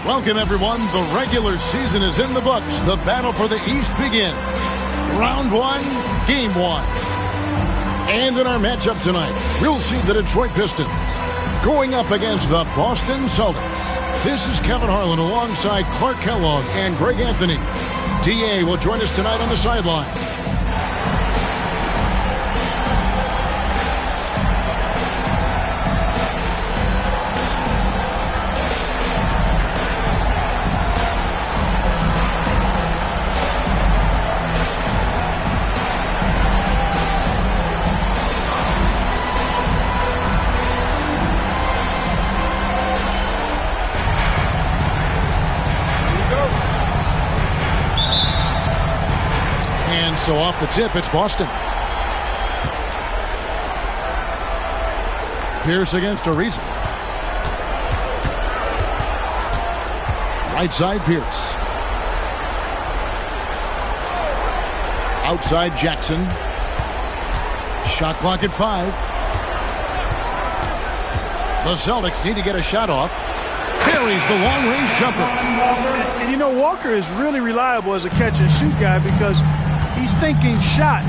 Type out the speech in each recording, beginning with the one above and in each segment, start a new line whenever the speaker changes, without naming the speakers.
Welcome, everyone. The regular season is in the books. The battle for the East begins. Round 1, Game 1. And in our matchup tonight, we'll see the Detroit Pistons going up against the Boston Celtics. This is Kevin Harlan alongside Clark Kellogg and Greg Anthony. D.A. will join us tonight on the sideline. So off the tip, it's Boston. Pierce against Ariza. Right side, Pierce. Outside, Jackson. Shot clock at 5. The Celtics need to get a shot off. Carries the long-range jumper.
And you know, Walker is really reliable as a catch-and-shoot guy because he's thinking shot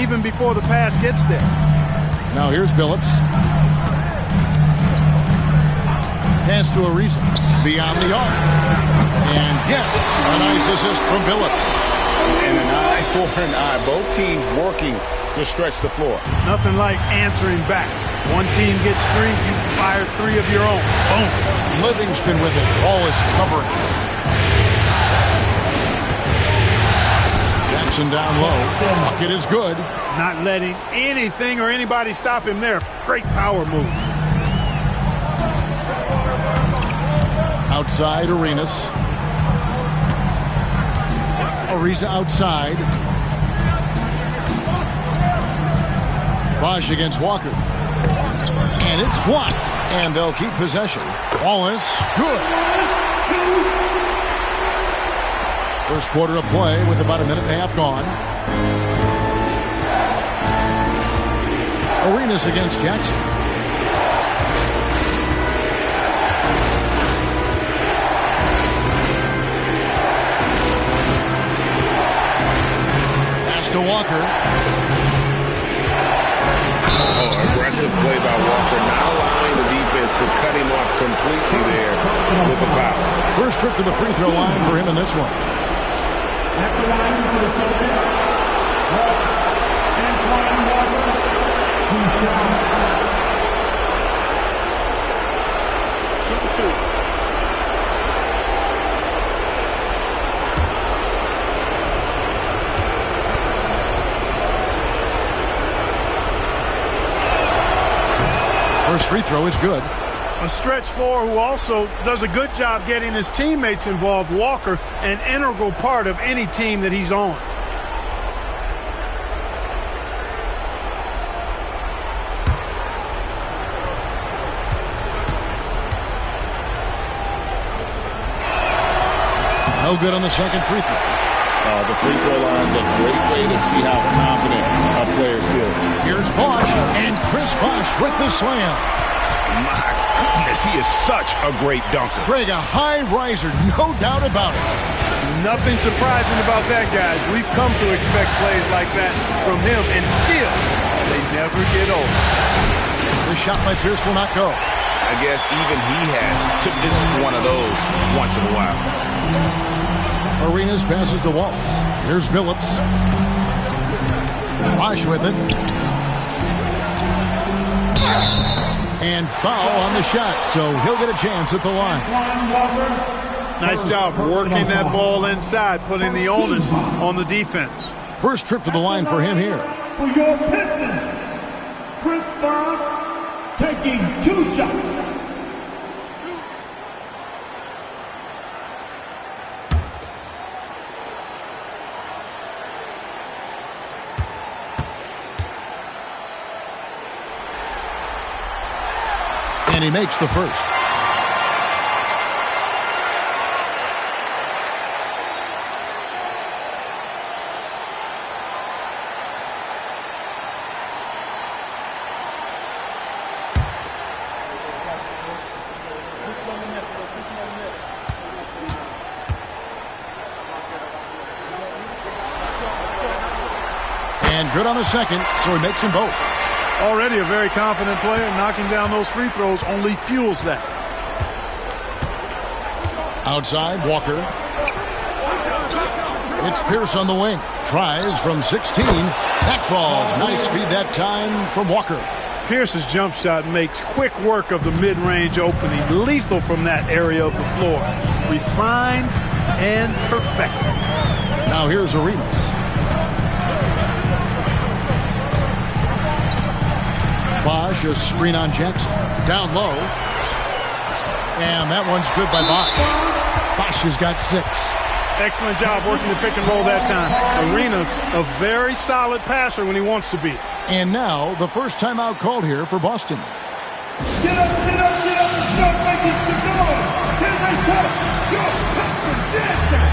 even before the pass gets there.
Now here's Billups. Pass to Ariza. Beyond the arc. And yes, a nice assist from Billups.
And an eye for an eye. Both teams working to stretch the floor.
Nothing like answering back. One team gets 3, you fire 3 of your own. Boom.
Livingston with it. Ball is covering. Jackson down low. Bucket is good.
Not letting anything or anybody stop him there. Great power move.
Outside, Arenas. Ariza outside. Bosh against Walker. And it's blocked. And they'll keep possession. Wallace, good. First quarter of play with about a minute and a half gone. Arenas against Jackson. Pass to Walker.
Oh, aggressive play by Walker, not allowing the defense to cut him off completely there with the foul.
First trip to the free throw line for him in this one.
At the line for the Celtics, Antoine Walker, 2 shots.
Shoot 2.
First free throw is good.
A stretch 4 who also does a good job getting his teammates involved. Walker, an integral part of any team that he's on.
No good on the second free throw.
The free throw line's a great way to see how confident our players feel.
Here's Bosh, and Chris Bosh with the slam.
My goodness, he is such a great dunker.
Greg, a high riser, no doubt about it.
Nothing surprising about that, guys. We've come to expect plays like that from him, and still, they never get old.
The shot by Pierce will not go.
I guess even he has to miss one of those once in a while.
Arenas passes to Wallace. Here's Billups. Bosh with it. And foul on the shot, so he'll get a chance at the line.
Nice job working that ball inside, putting the onus on the defense.
First trip to the line for him here.
For your Pistons, Chris Bosh taking 2 shots.
And he makes the first. And good on the second, so he makes them both.
Already a very confident player. Knocking down those free throws only fuels that.
Outside, Walker. It's Pierce on the wing. Tries from 16. That falls. Nice feed that time from Walker.
Pierce's jump shot makes quick work of the mid-range opening. Lethal from that area of the floor. Refined and perfected.
Now here's Arenas. Bosch, a screen on Jackson. Down low. And that one's good by Bosch. Bosch has got 6.
Excellent job working the pick and roll that time. Arenas, a very solid passer when he wants to be.
And now the first timeout called here for Boston.
Get up, get up, get up and start making some noise. Here they come. Your Pistons dancing.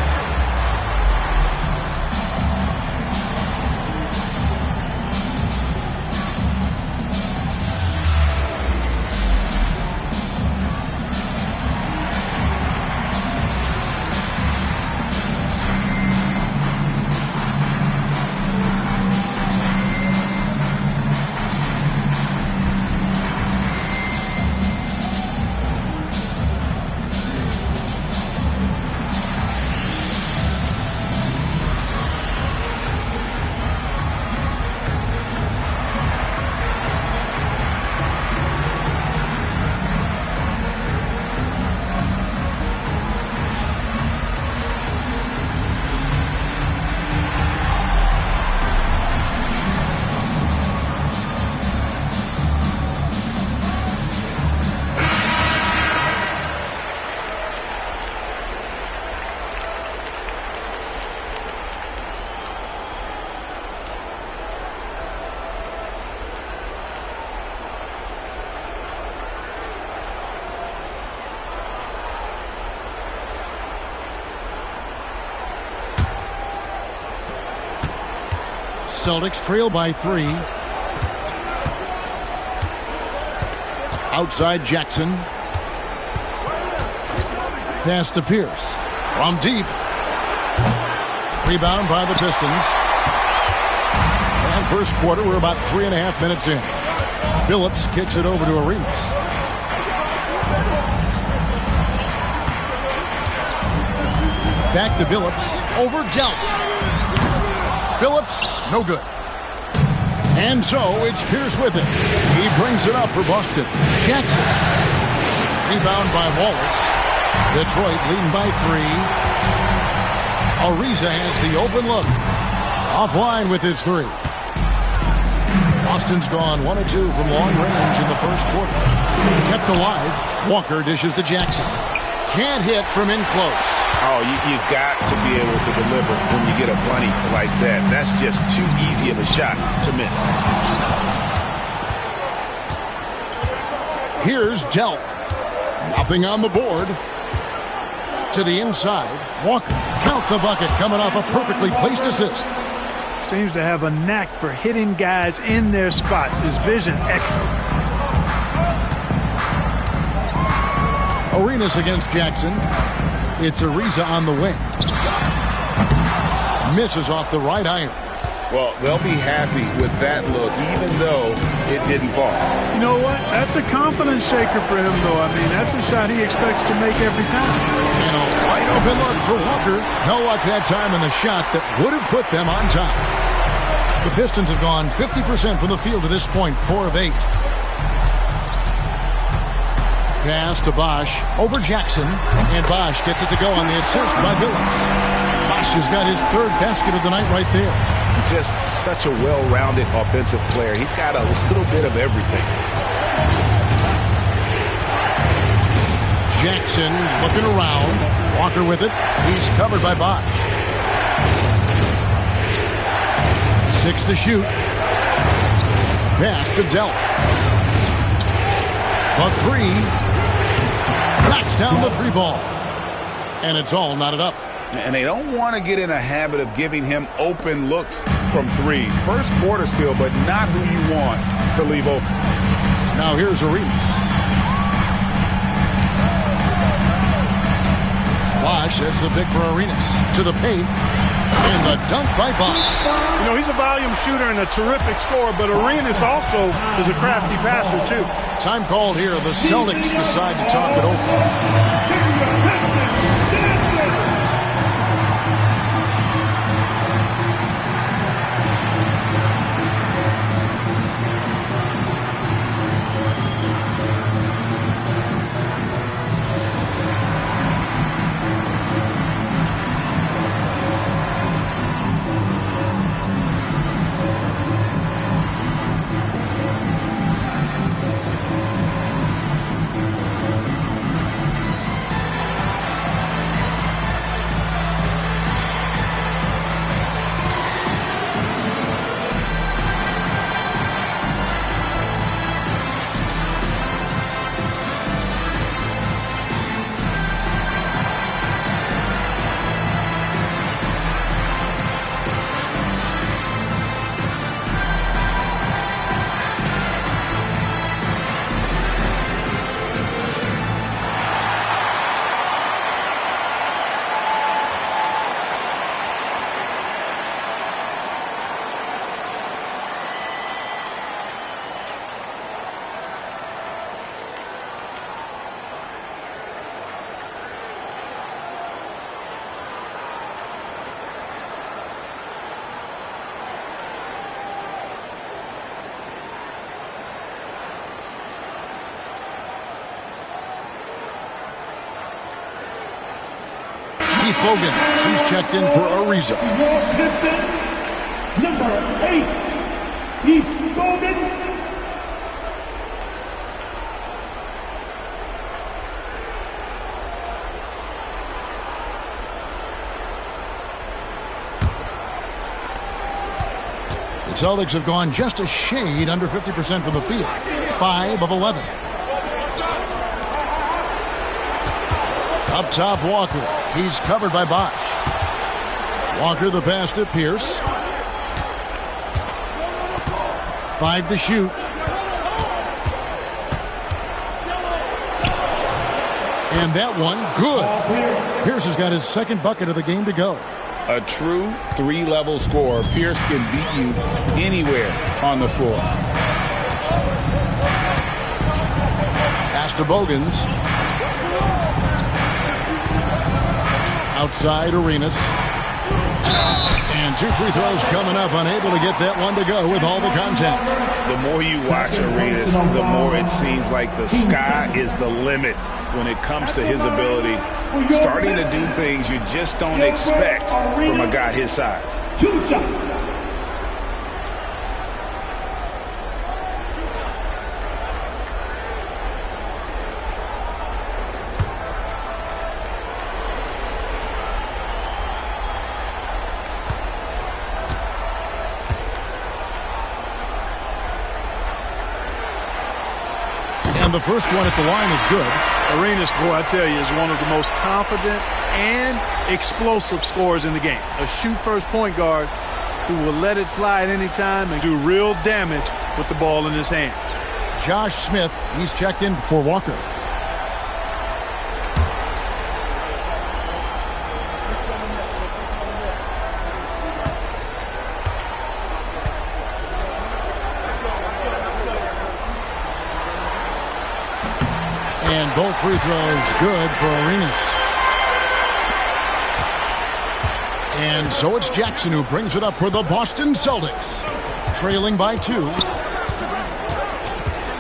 Celtics trail by 3. Outside Jackson. Pass to Pierce. From deep. Rebound by the Pistons. And first quarter, we're about 3.5 minutes in. Billups kicks it over to Arenas. Back to Billups. Over Delp. Billups, no good. And so it's Pierce with it. He brings it up for Boston. Jackson. Rebound by Wallace. Detroit leading by 3. Ariza has the open look. Offline with his 3. Boston's gone 1 of 2 from long range in the first quarter. Kept alive. Walker dishes to Jackson. Can't hit from in close.
Oh, you've got to be able to deliver when you get a bunny like that. That's just too easy of a shot to miss.
Here's Delp. Nothing on the board. To the inside. Walker. Count the bucket coming off a perfectly placed assist.
Seems to have a knack for hitting guys in their spots. His vision excellent.
Arenas against Jackson. It's Ariza on the wing. Misses off the right iron.
Well, they'll be happy with that look, even though it didn't fall.
You know what? That's a confidence shaker for him, though. I mean, that's a shot he expects to make every time.
And a wide open look for Walker. No luck that time in the shot that would have put them on top. The Pistons have gone 50% from the field to this point, 4 of 8. Pass to Bosch over Jackson, and Bosch gets it to go on the assist by Billups. Bosch has got his 3rd basket of the night right there.
Just such a well-rounded offensive player. He's got a little bit of everything.
Jackson looking around. Walker with it. He's covered by Bosch. 6 to shoot. Pass to Delp. A 3. Knocks down the 3 ball. And it's all knotted up.
And they don't want to get in a habit of giving him open looks from 3. First quarter still, but not who you want to leave open.
Now here's Arenas. Bosch, that's the pick for Arenas. To the paint. And the dunk by Bosch.
You know, he's a volume shooter and a terrific scorer, but Arenas also is a crafty passer, too.
Time called here. The Celtics decide to talk it over. Keith Bogans, he's checked in for Ariza.
Your Pistons, number 8, Keith Bogans.
The Celtics have gone just a shade under 50% from the field. 5 of 11. Up top, Walker. He's covered by Bosch. Walker the pass to Pierce. 5 to shoot. And that one, good. Pierce has got his second bucket of the game to go.
A true 3-level scorer. Pierce can beat you anywhere on the floor.
Pass to Bogans. Outside Arenas. And 2 free throws coming up. Unable to get that one to go with all the contact.
The more you watch Arenas, the more it seems like the sky is the limit when it comes to his ability. Starting to do things you just don't expect from a guy his size.
2 shots.
And the first one at the line is good.
Arenas, boy, I tell you, is one of the most confident and explosive scorers in the game. A shoot-first point guard who will let it fly at any time and do real damage with the ball in his hands.
Josh Smith, he's checked in for Walker. And both free throws good for Arenas. And so it's Jackson who brings it up for the Boston Celtics. Trailing by 2.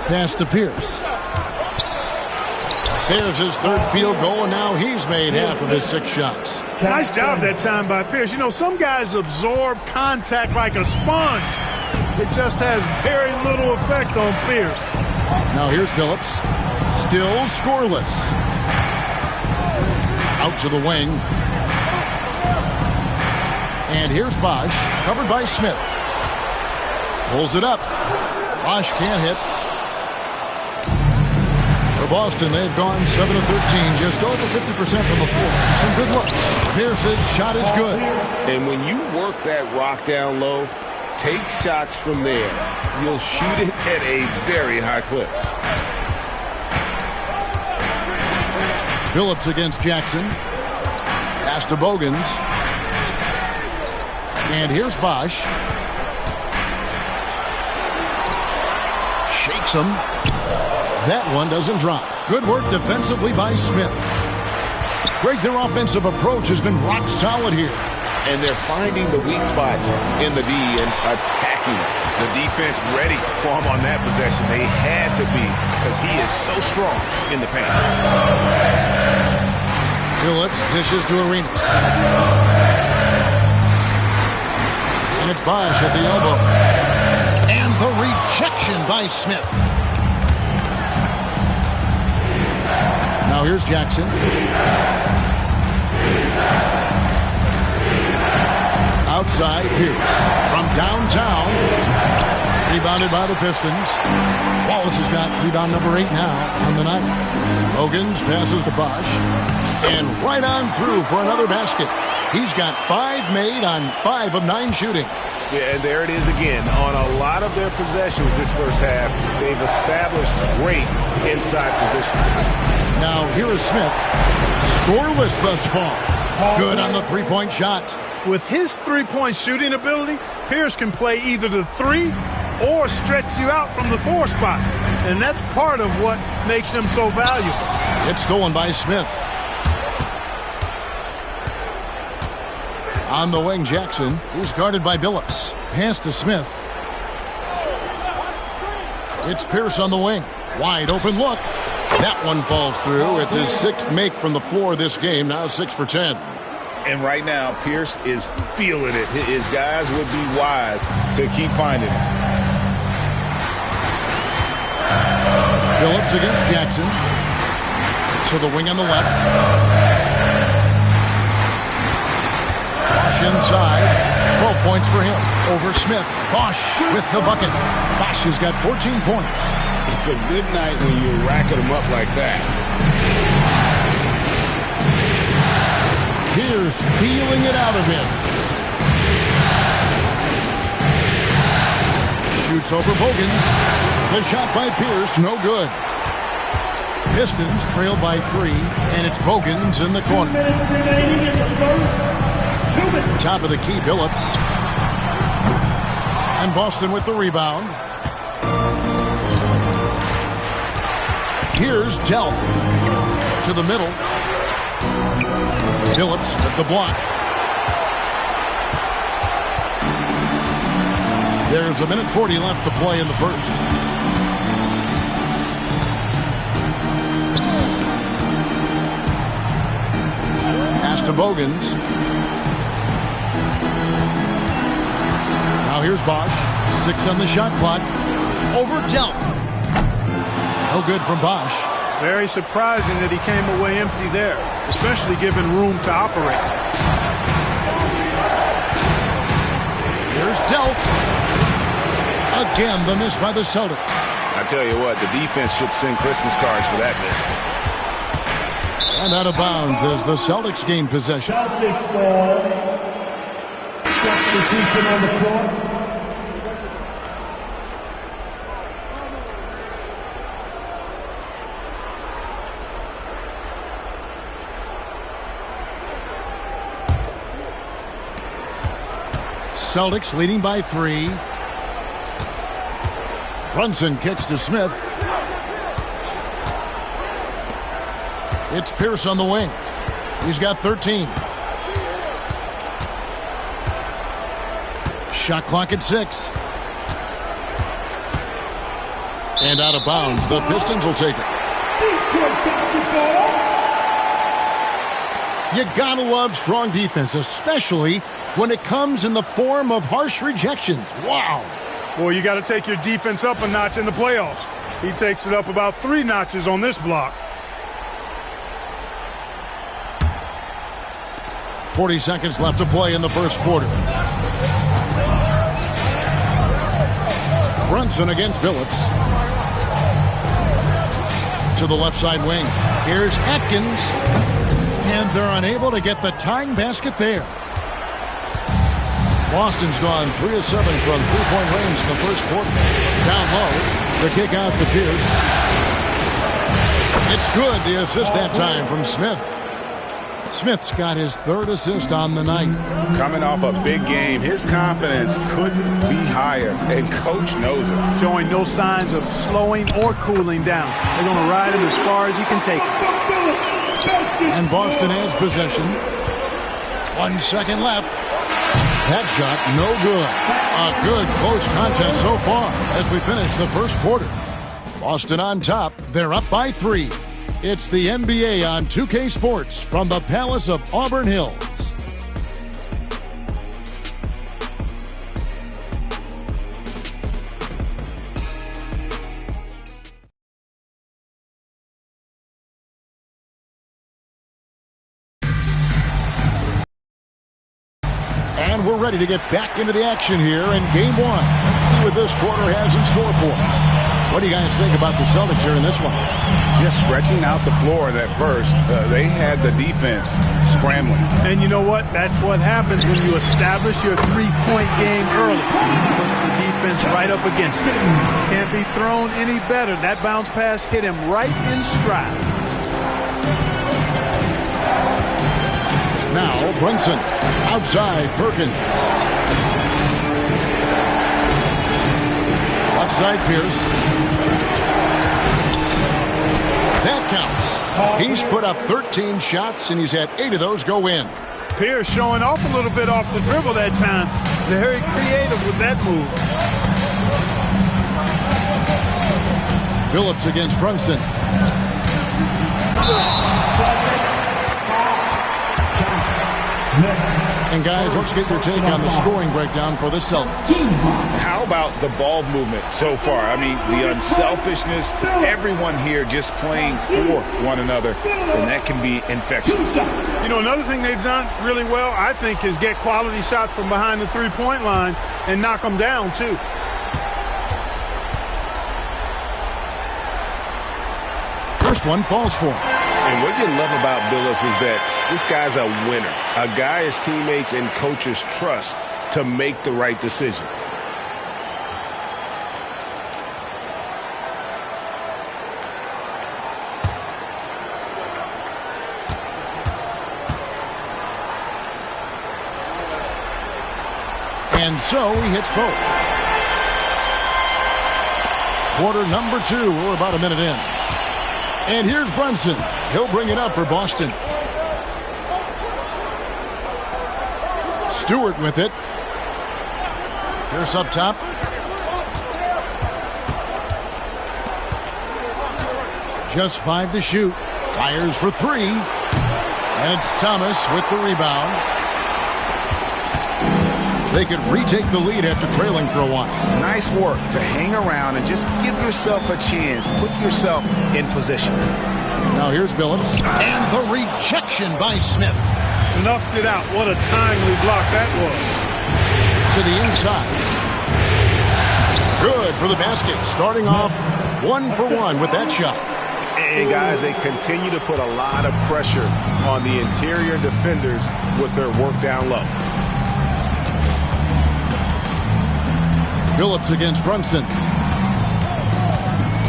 Pass to Pierce. There's his third field goal, and now he's made half of his 6 shots.
Nice job that time by Pierce. You know, some guys absorb contact like a sponge. It just has very little effect on Pierce.
Now here's Phillips. Still scoreless. Out to the wing. And here's Bosch, covered by Smith. Pulls it up. Bosch can't hit. For Boston, they've gone 7 of 13, just over 50% from the floor. Some good looks. Pierce's shot is good.
And when you work that rock down low, take shots from there. You'll shoot it at a very high clip.
Phillips against Jackson. Pass to Bogans. And here's Bosch. Shakes him. That one doesn't drop. Good work defensively by Smith. Greg, their offensive approach has been rock solid here.
And they're finding the weak spots in the D and attacking it. The defense ready for him on that possession. They had to be because he is so strong in the paint.
Phillips dishes to Arenas. And it's Bosch at the elbow. And the rejection by Smith. Now here's Jackson. Outside, Pierce. From downtown. Rebounded by the Pistons. Wallace has got rebound number 8 now on the night. Bogans passes to Bosch. And right on through for another basket. He's got 5 made on 5 of 9 shooting.
Yeah, and there it is again. On a lot of their possessions this first half, they've established great inside position.
Now here is Smith. Scoreless thus far. Good on the three-point shot.
With his three-point shooting ability, Pierce can play either the 3 or stretch you out from the 4 spot. And that's part of what makes him so valuable.
It's stolen by Smith. On the wing, Jackson. He's guarded by Billups. Pass to Smith. It's Pierce on the wing. Wide open look. That one falls through. It's his 6th make from the floor this game. Now 6 for 10.
And right now, Pierce is feeling it. His guys would be wise to keep finding it.
Billups against Jackson. To the wing on the left. Bosch inside. 12 points for him. Over Smith. Bosch with the bucket. Bosch has got 14 points.
It's a good night when you're racking them up like that.
Pierce feeling it out of him. Shoots over Bogans. The shot by Pierce, no good. Pistons trailed by 3, and it's Bogans in the corner.
2 minutes remaining in the first. 2 minutes.
Top of the key, Billups. And Boston with the rebound. Here's Delp. To the middle. Billups with the block. There's 1:40 left to play in the first. Pass to Bogans. Now here's Bosch. 6 on the shot clock. Over Delp. No good from Bosch.
Very surprising that he came away empty there, especially given room to operate.
Here's Delp. Again, the miss by the Celtics.
I tell you what, the defense should send Christmas cards for that miss.
And out of bounds as the Celtics gain possession.
Celtics ball. Substitution on the floor.
Celtics leading by 3. Brunson kicks to Smith. It's Pierce on the wing. He's got 13. Shot clock at 6. And out of bounds. The Pistons will take it.
Detroit basketball.
You gotta love strong defense, especially when it comes in the form of harsh rejections. Wow.
Well, you got to take your defense up a notch in the playoffs. He takes it up about 3 notches on this block.
40 seconds left to play in the first quarter. Brunson against Billups. To the left side wing. Here's Atkins. And they're unable to get the tying basket there. Boston's gone 3 of 7 from three-point range in the first quarter. Down low, the kick out to Pierce. It's good, the assist that time from Smith. Smith's got his 3rd assist on the night.
Coming off a big game, his confidence couldn't be higher, and coach knows it.
Showing no signs of slowing or cooling down. They're going to ride him as far as he can take him.
And Boston has possession. 1 second left. That shot, no good. A good close contest so far as we finish the first quarter. Boston on top. They're up by 3. It's the NBA on 2K Sports from the Palace of Auburn Hills. And we're ready to get back into the action here in Game 1. Let's see what this quarter has in store for us. What do you guys think about the Celtics here in this one?
Just stretching out the floor that first. They had the defense scrambling.
And you know what? That's what happens when you establish your three-point game early. Puts the defense right up against it. Can't be thrown any better. That bounce pass hit him right in stride.
Now Brunson outside Perkins. Left side Pierce. That counts. He's put up 13 shots and he's had 8 of those go in.
Pierce showing off a little bit off the dribble that time. Very creative with that move.
Phillips against Brunson. And guys, let's get your take on the scoring breakdown for the Celtics.
How about the ball movement so far? I mean, the unselfishness, everyone here just playing for one another, and that can be infectious.
You know, another thing they've done really well, I think, is get quality shots from behind the three-point line and knock them down, too.
First one falls for him.
And what you love about Billups is that this guy's a winner, a guy his teammates and coaches trust to make the right decision.
And so he hits both. Quarter number 2. We're about a minute in. And here's Brunson. He'll bring it up for Boston. Stewart with it. Pierce up top. Just 5 to shoot. Fires for 3. And it's Thomas with the rebound. They could retake the lead after trailing for a while.
Nice work to hang around and just give yourself a chance. Put yourself in position.
Now here's Billups. And the rejection by Smith.
Snuffed it out. What a timely block that was.
To the inside. Good for the basket. Starting off 1 for 1 with that shot.
And guys, they continue to put a lot of pressure on the interior defenders with their work down low.
Billups against Brunson.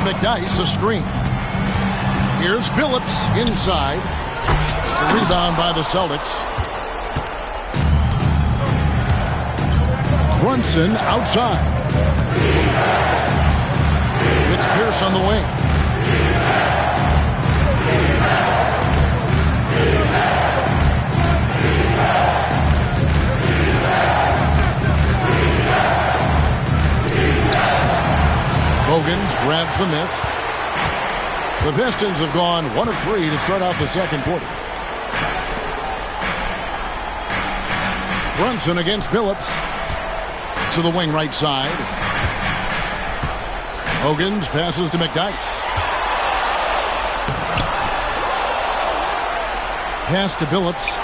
McDyess a screen. Here's Billups inside. The rebound by the Celtics. Brunson outside. It's Pierce on the wing. Bogans grabs the miss. The Pistons have gone 1 of 3 to start out the second quarter. Brunson against Billups. To the wing right side. Bogans passes to McDyess. Pass to Billups.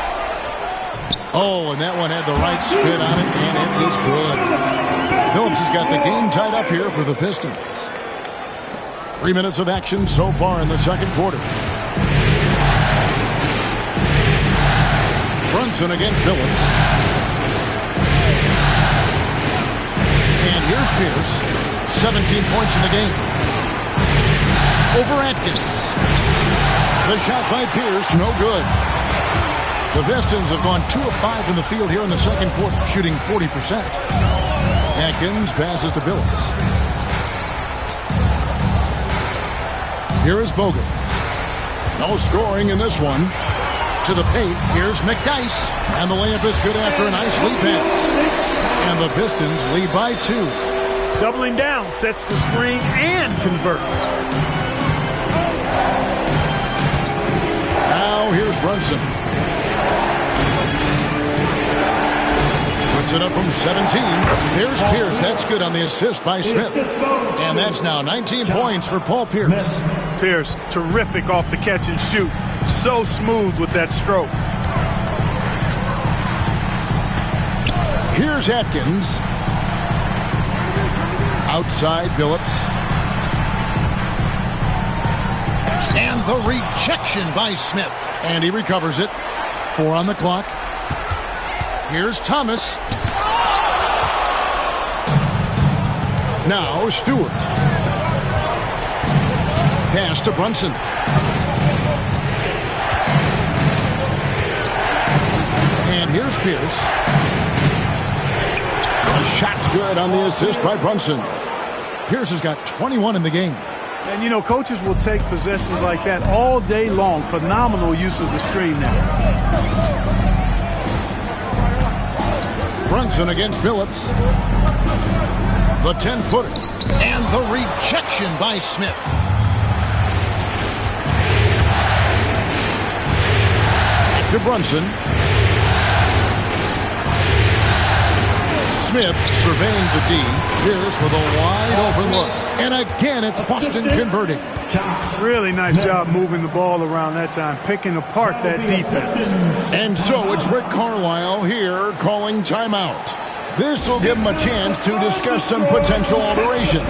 Oh, and that one had the right spin on it, and it is good. Phillips has got the game tied up here for the Pistons. 3 minutes of action so far in the second quarter. Brunson against Billups. And here's Pierce. 17 points in the game. Over Atkins. The shot by Pierce, no good. The Pistons have gone 2 of 5 in the field here in the second quarter, shooting 40%. Atkins passes to Billups. Here is Bogut. No scoring in this one. To the paint, here's McDyess. And the layup is good after a nice lead pass. And the Pistons lead by 2.
Doubling down, sets the screen and converts.
Now here's Brunson. Puts it up from 17. Here's Pierce. That's good on the assist by Smith. And that's now 19 points for Paul Pierce.
Pierce, terrific off the catch and shoot. So smooth with that stroke.
Here's Atkins. Outside Billups. And the rejection by Smith. And he recovers it. 4 on the clock. Here's Thomas. Now Stewart. Pass to Brunson. And here's Pierce. The shot's good on the assist by Brunson. Pierce has got 21 in the game.
And, you know, coaches will take possessions like that all day long. Phenomenal use of the screen there.
Brunson against Billups. The 10-footer. And the rejection by Smith. To Brunson. Smith surveying the D. Pierce with a wide open look. And again, it's Boston converting.
Really nice job moving the ball around that time, picking apart that defense.
And so it's Rick Carlisle here calling timeout. This will give him a chance to discuss some potential alterations.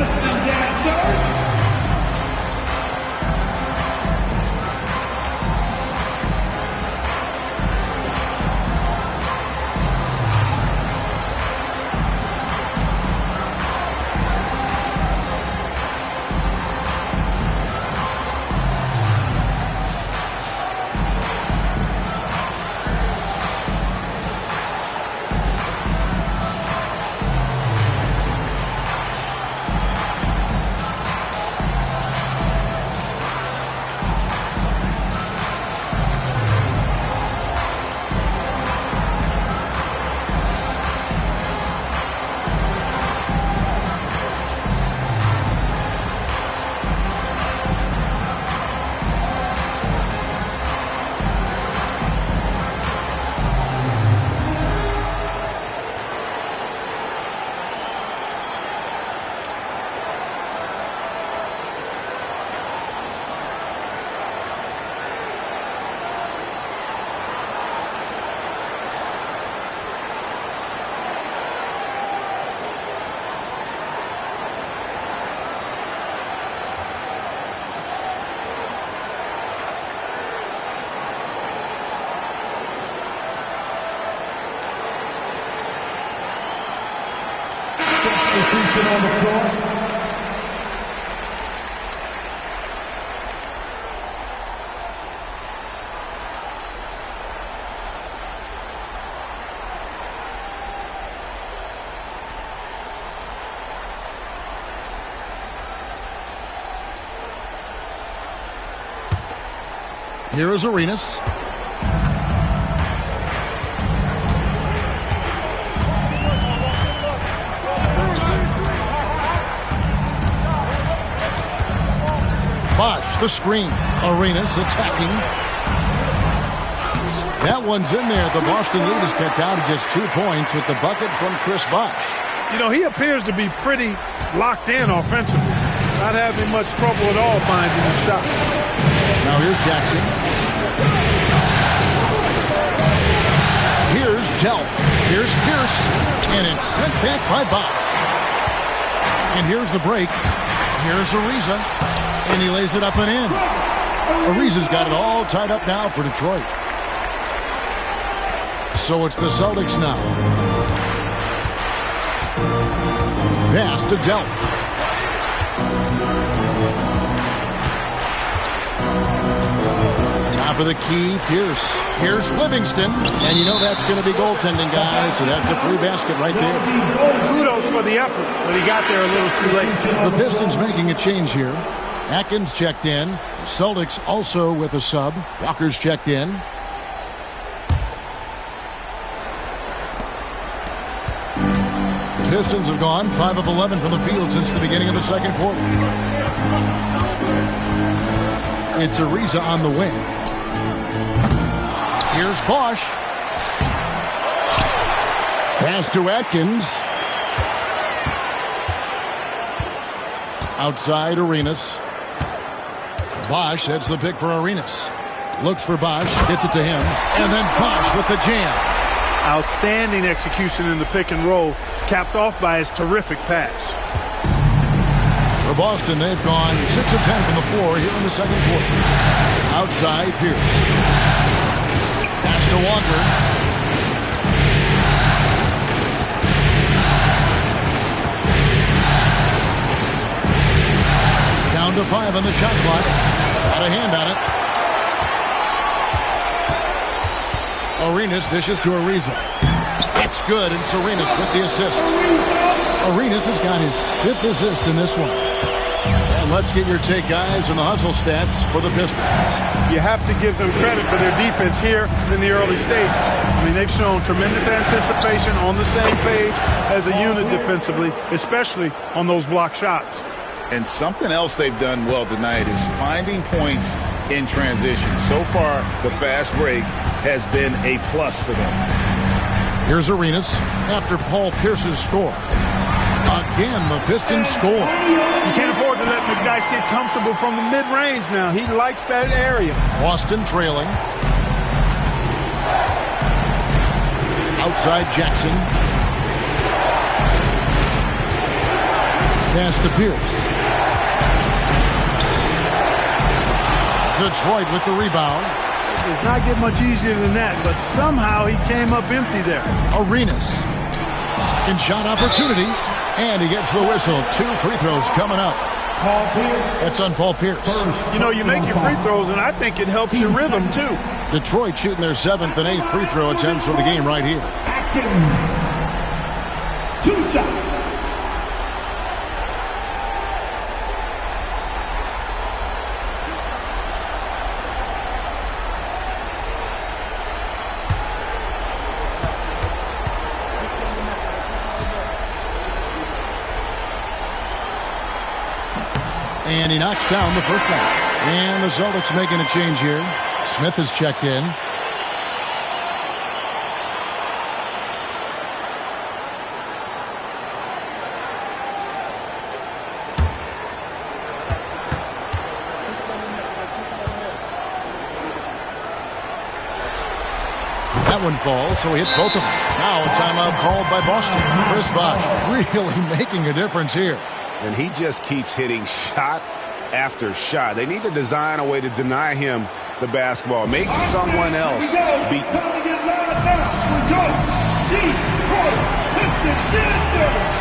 Substitution on the floor.
Here is Arenas. Bosh, the screen. Arenas attacking. That one's in there. The Boston lead is cut down to just 2 points with the bucket from Chris Bosh.
You know, he appears to be pretty locked in offensively. Not having much trouble at all finding his shot.
Now here's Jackson. Here's Dell. Here's Pierce. And it's sent back by Bosh. And here's the break. Here's Ariza. And he lays it up and in. Ariza's got it all tied up now for Detroit. So it's the Celtics now. Pass to Dell. Top Top of the key, Pierce. Here's Livingston. And you know that's going to be goaltending, guys. So that's a free basket right there.
Kudos for the effort, but he got there a little too late.
The Pistons making a change here. Atkins checked in. The Celtics also with a sub. Walker's checked in. The Pistons have gone 5 of 11 from the field since the beginning of the second quarter. It's Ariza on the wing. Here's Bosch. Pass to Atkins. Outside Arenas. Bosch sets the pick for Arenas. Looks for Bosch, gets it to him, and then Bosch with the jam.
Outstanding execution in the pick and roll, capped off by his terrific pass.
For Boston, they've gone 6 of 10 from the floor here in the second quarter. Outside Pierce. Pass to Walker. Down to 5 on the shot clock. Got a hand on it. Arenas dishes to Ariza. It's good, and Arenas with the assist. Arenas has got his 5th assist in this one. And let's get your take, guys, on the hustle stats for the Pistons.
You have to give them credit for their defense here in the early stage. I mean, they've shown tremendous anticipation, on the same page as a unit defensively, especially on those block shots.
And something else they've done well tonight is finding points in transition. So far, the fast break has been a plus for them.
Here's Arenas after Paul Pierce's score. Again, the Pistons score.
You can't afford to let McDyess get comfortable from the mid-range now. He likes that area.
Boston trailing. Outside Jackson. Pass to Pierce. Detroit with the rebound.
It does not get much easier than that, but somehow he came up empty there.
Arenas. Second shot opportunity. And he gets the whistle. 2 free throws coming up. That's on Paul Pierce.
You know, you make your free throws, and I think it helps your rhythm, too.
Detroit shooting their 7th and 8th free throw attempts for the game right here.
2 shots.
And he knocks down the first one. And the Celtics making a change here. Smith has checked in. That one falls, so he hits both of them. Now a timeout called by Boston. Chris Bosh really making a difference here.
And he just keeps hitting shot after shot. They need to design a way to deny him the basketball. Make someone else beat him.
Time to get lined down. We go. Detroit Pistons.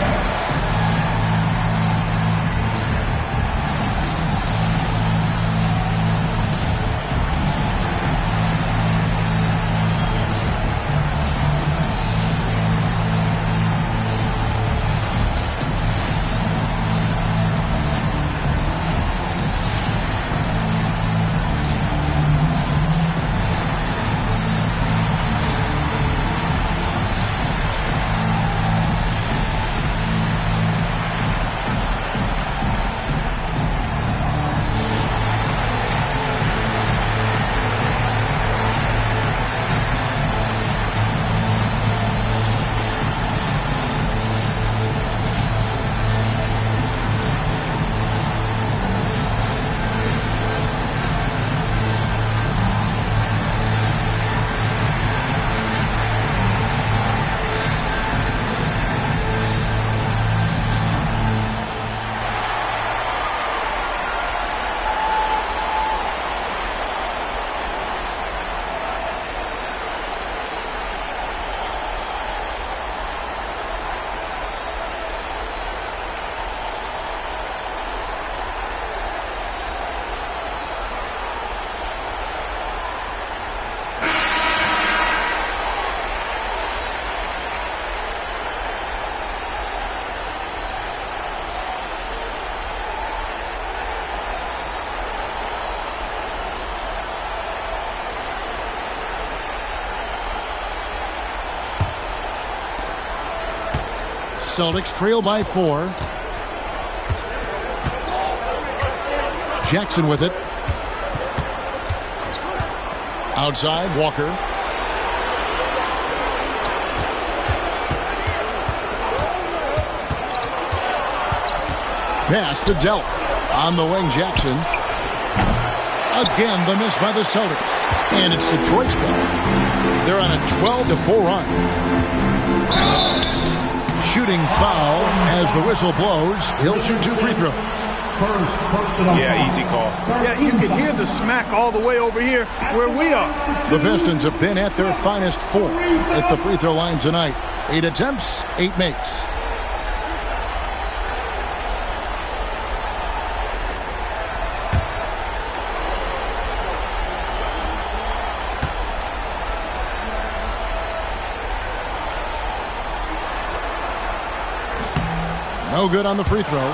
Celtics trail by 4. Jackson with it. Outside, Walker. Pass to Delp. On the wing, Jackson. Again, the miss by the Celtics. And it's Detroit's ball. They're on a 12-4 run. Shooting foul as the whistle blows. He'll shoot 2 free throws.
First personal
Yeah, easy call.
Yeah, you can hear the smack all the way over here where we are.
The Pistons have been at their finest 4 at the free throw line tonight. 8 attempts, 8 makes. No good on the free throw.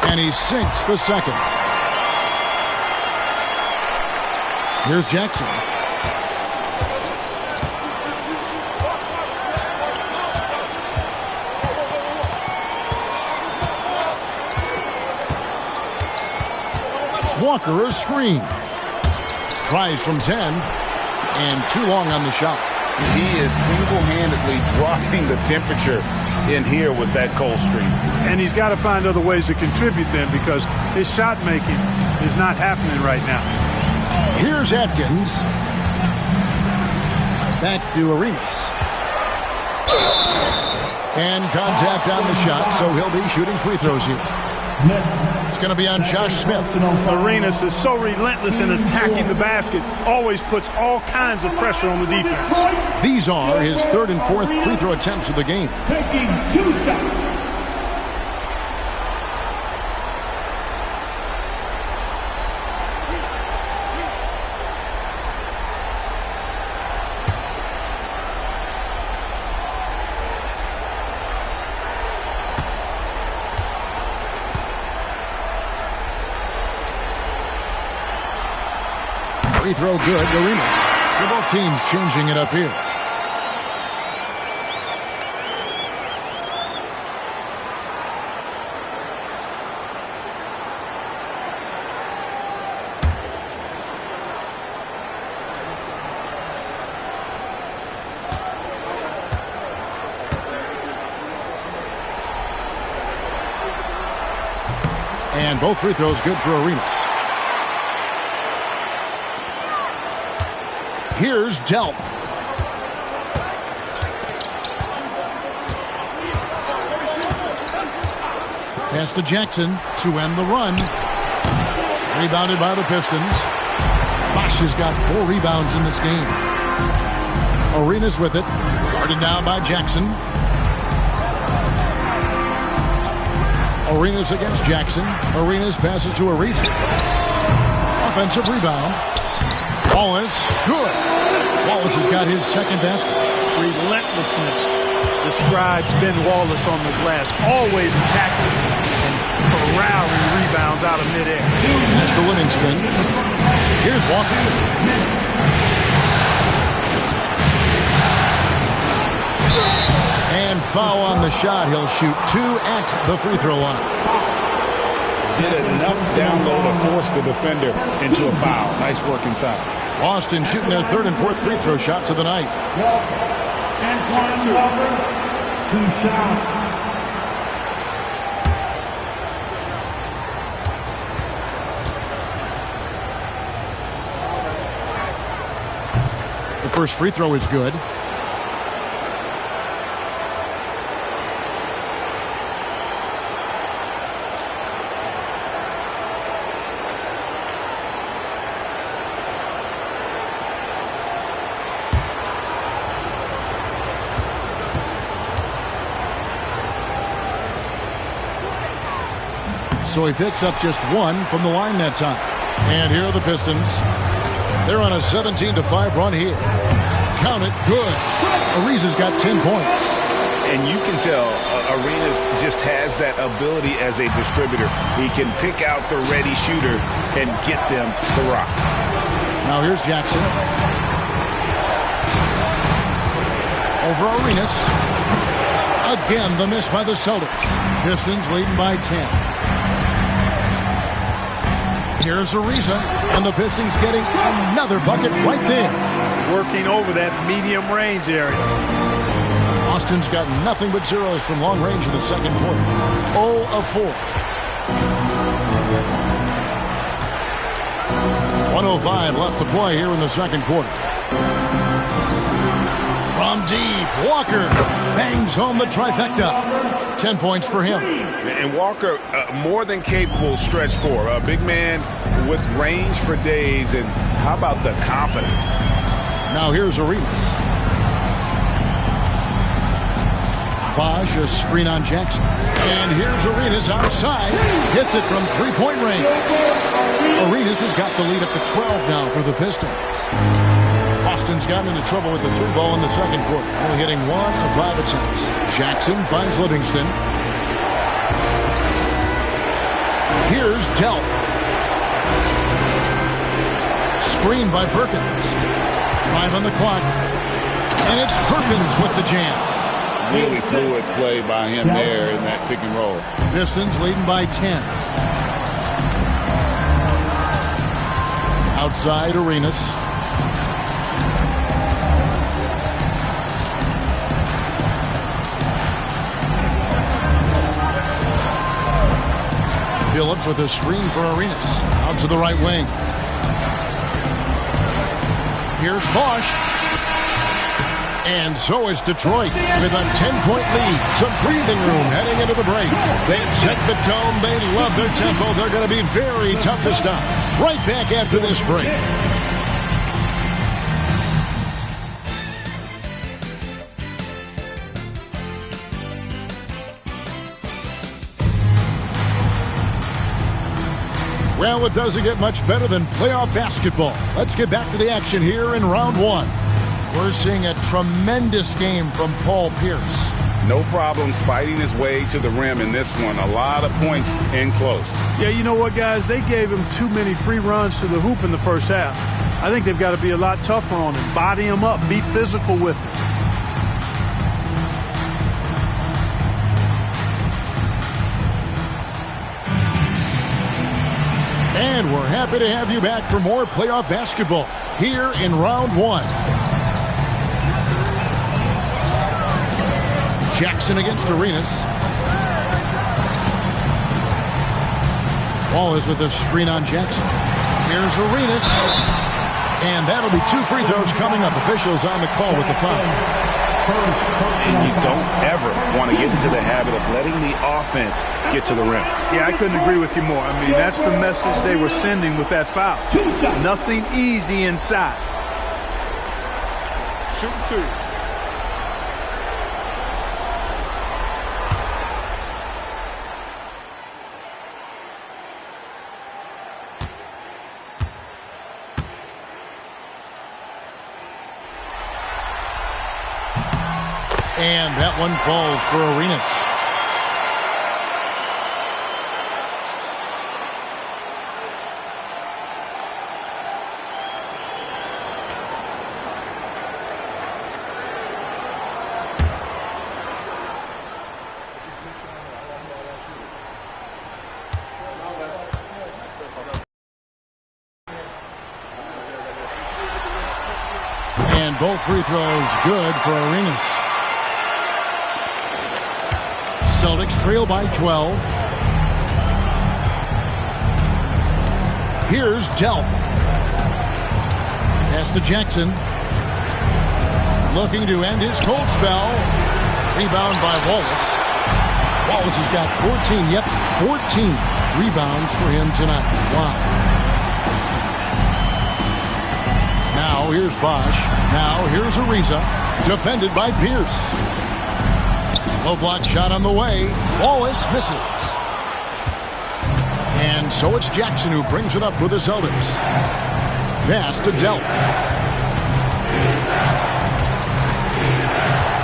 And he sinks the second. Here's Jackson. Walker a screen. Tries from 10 and too long on the shot.
He is single-handedly dropping the temperature in here with that cold streak.
And he's got to find other ways to contribute then because his shot making is not happening right now.
Here's Atkins. Back to Arenas. And contact on the shot, so he'll be shooting free throws here. It's going to be on Josh Smith.
Arenas is so relentless in attacking the basket, always puts all kinds of pressure on the defense.
These are his 3rd and 4th free throw attempts of the game.
taking 2 shots.
Free throw good, Arenas. So both teams changing it up here. And both free throws good for Arenas. Here's Delp. Pass to Jackson to end the run. Rebounded by the Pistons. Bosch has got 4 rebounds in this game. Arenas with it. Guarded now by Jackson. Arenas against Jackson. Arenas passes to Ariza. Offensive rebound. Wallace, good. Wallace has got his second basket.
Relentlessness describes Ben Wallace on the glass. Always attacking and corralling rebounds out of midair.
That's for Livingston. Here's Walker. And foul on the shot. He'll shoot 2 at the free throw line.
Did enough down low to force the defender into a foul. Nice work inside.
Boston shooting their 3rd and 4th free throw shots of the night.
Antoine Walker, 2 shots.
The first free throw is good. so he picks up just 1 from the line that time. And here are the Pistons. They're on a 17-5 run here. Count it, good. Ariza's got 10 points.
And you can tell Arenas just has that ability as a distributor. He can pick out the ready shooter and get them the rock.
Now here's Jackson. Over Arenas. Again, the miss by the Celtics. Pistons leading by 10. Here's Ariza, and the Pistons getting another bucket right there.
Working over that medium range area.
Austin's got nothing but zeros from long range in the second quarter. 0 of 4. 1:05 left to play here in the second quarter. From deep, Walker bangs home the trifecta. 10 points for him.
And Walker, more than capable stretch 4. A big man with range for days. And how about the confidence?
Now here's Arenas. Bosh, a screen on Jackson. And here's Arenas outside. Hits it from three-point range. Arenas has got the lead up to 12 now for the Pistons. Austin's gotten into trouble with the 3-ball in the second quarter, only hitting 1 of 5 attempts. Jackson finds Livingston. Here's Delp. Screen by Perkins. 5 on the clock. And it's Perkins with the jam.
Really fluid play by him there in that pick and roll.
Pistons leading by 10. Outside Arenas. Phillips with a screen for Arenas. Out to the right wing. Here's Bosh. And so is Detroit with a 10-point lead. Some breathing room heading into the break. They've set the tone. They love their tempo. They're going to be very tough to stop. Right back after this break. Well, it doesn't get much better than playoff basketball. Let's get back to the action here in round 1. We're seeing a tremendous game from Paul Pierce.
No problems fighting his way to the rim in this one. A lot of points in close.
Yeah, you know what, guys? They gave him too many free runs to the hoop in the first half. I think they've got to be a lot tougher on him. Body him up. Be physical with him.
And we're happy to have you back for more playoff basketball here in round 1. Jackson against Arenas. Wallace with a screen on Jackson. Here's Arenas. And that'll be 2 free throws coming up. Officials on the call with the foul.
And you don't ever want to get into the habit of letting the offense get to the rim.
Yeah, I couldn't agree with you more. I mean, that's the message they were sending with that foul. Nothing easy inside. Shoot 2.
And that one falls for Arenas. And both free throws good for Arenas. Celtics trail by 12. Here's Delp. Pass to Jackson. Looking to end his cold spell. Rebound by Wallace. Wallace has got 14. Yep, 14 rebounds for him tonight. Wow. Now here's Bosh. Now here's Ariza. Defended by Pierce. Low block shot on the way. Wallace misses. And so it's Jackson who brings it up for the Celtics. Pass to Delk.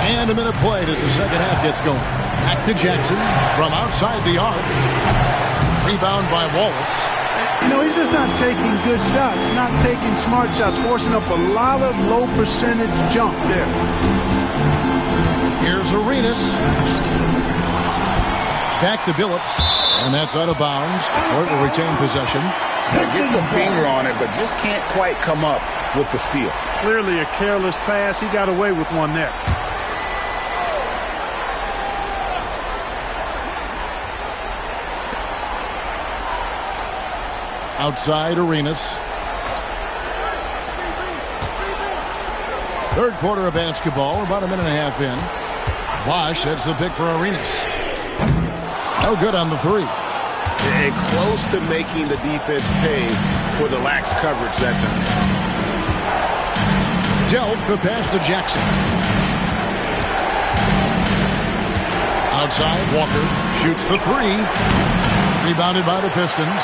And a minute played as the second half gets going. Back to Jackson from outside the arc. Rebound by Wallace.
You know, he's just not taking good shots, not taking smart shots, forcing up a lot of low percentage jump there.
Here's Arenas. Back to Billups. And that's out of bounds. Detroit will retain possession.
Gets a finger on it, but just can't quite come up with the steal.
Clearly a careless pass. He got away with one there.
Outside Arenas. Third quarter of basketball, about a minute and a half in. Bosch heads the pick for Arenas. No good on the three.
And close to making the defense pay for the lax coverage that time.
Delk the pass to Jackson. Outside, Walker shoots the three. Rebounded by the Pistons.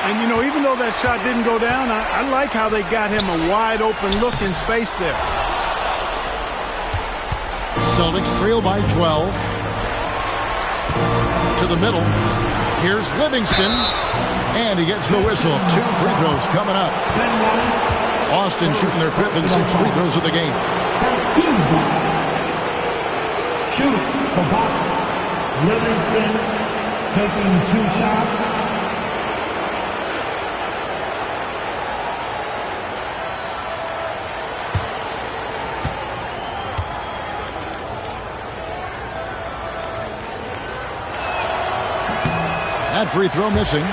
And, you know, even though that shot didn't go down, I like how they got him a wide-open look in space there.
Celtics trail by 12. To the middle. Here's Livingston. And he gets the whistle. 2 free throws coming up. Boston shooting their 5th and 6th free throws of the game.
Shoot for Boston. Livingston taking 2 shots.
That free throw missing.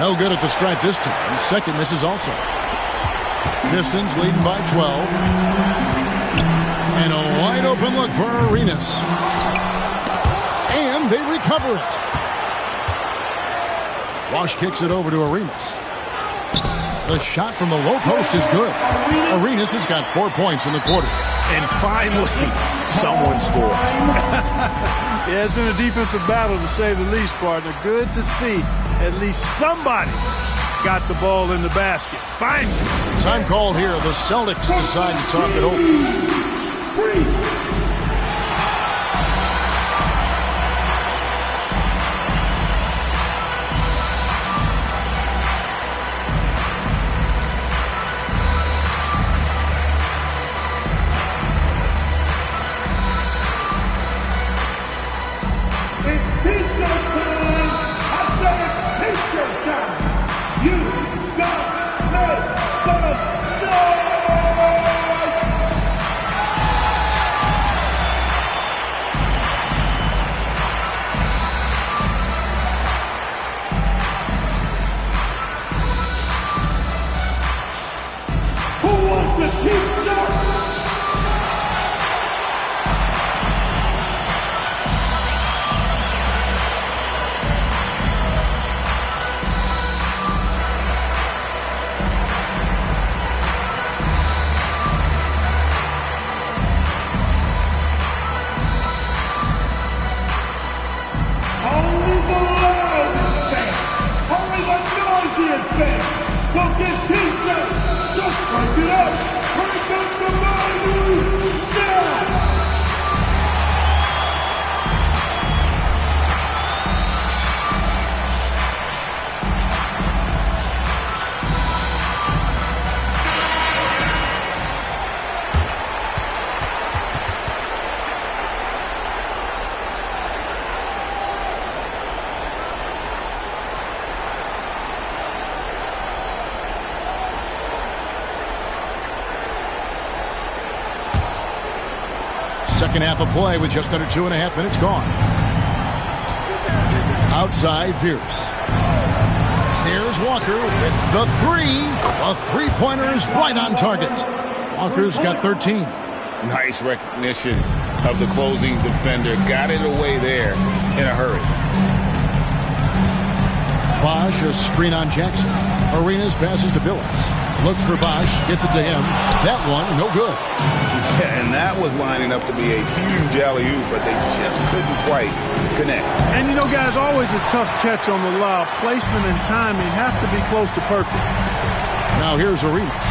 No good at the stripe this time. Second misses also. Pistons leading by 12. And a wide open look for Arenas. And they recover it. Wash kicks it over to Arenas. The shot from the low post is good. Arenas has got 4 points in the quarter.
And finally, someone scores.
Yeah, it's been a defensive battle to say the least, partner. Good to see at least somebody got the ball in the basket. Finally.
Time called here. The Celtics decide to talk it over. Second half of play with just under 2.5 minutes gone. Outside Pierce. There's Walker with the three. A three-pointer is right on target. Walker's got 13.
Nice recognition of the closing defender. Got it away there in a hurry.
Bosch, a screen on Jackson. Arenas passes to Billups. Looks for Bosch, gets it to him. That one, no good.
Yeah, and that was lining up to be a huge alley-oop, but they just couldn't quite connect.
And, you know, guys, always a tough catch on the lob. Placement and timing have to be close to perfect.
Now here's Arenas.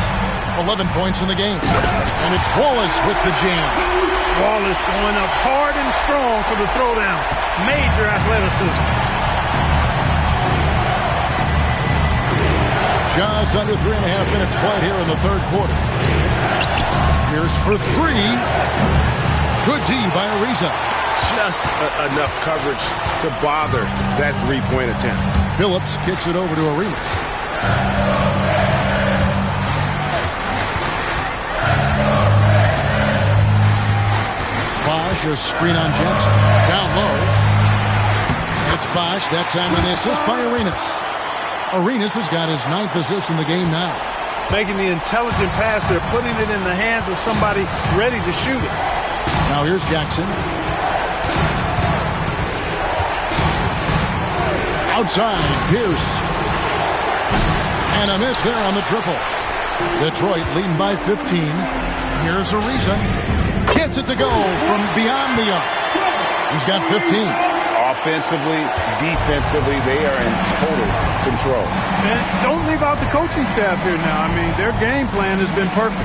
11 points in the game. And it's Wallace with the jam.
Wallace going up hard and strong for the throwdown. Major athleticism.
Just under 3.5 minutes played here in the third quarter. Here's for three. Good D by Ariza.
Just enough coverage to bother that three-point attempt.
Billups kicks it over to Arenas. Bosch, a screen on Jackson. Down low. It's Bosch, that time on the assist by Arenas. Arenas has got his 9th assist in the game now.
Making the intelligent pass there, putting it in the hands of somebody ready to shoot it.
Now here's Jackson. Outside, Pierce. And a miss there on the triple. Detroit leading by 15. Here's Ariza. Gets it to go from beyond the arc. He's got 15.
Offensively, defensively, they are in total control.
And don't leave out the coaching staff here now. I mean, their game plan has been perfect.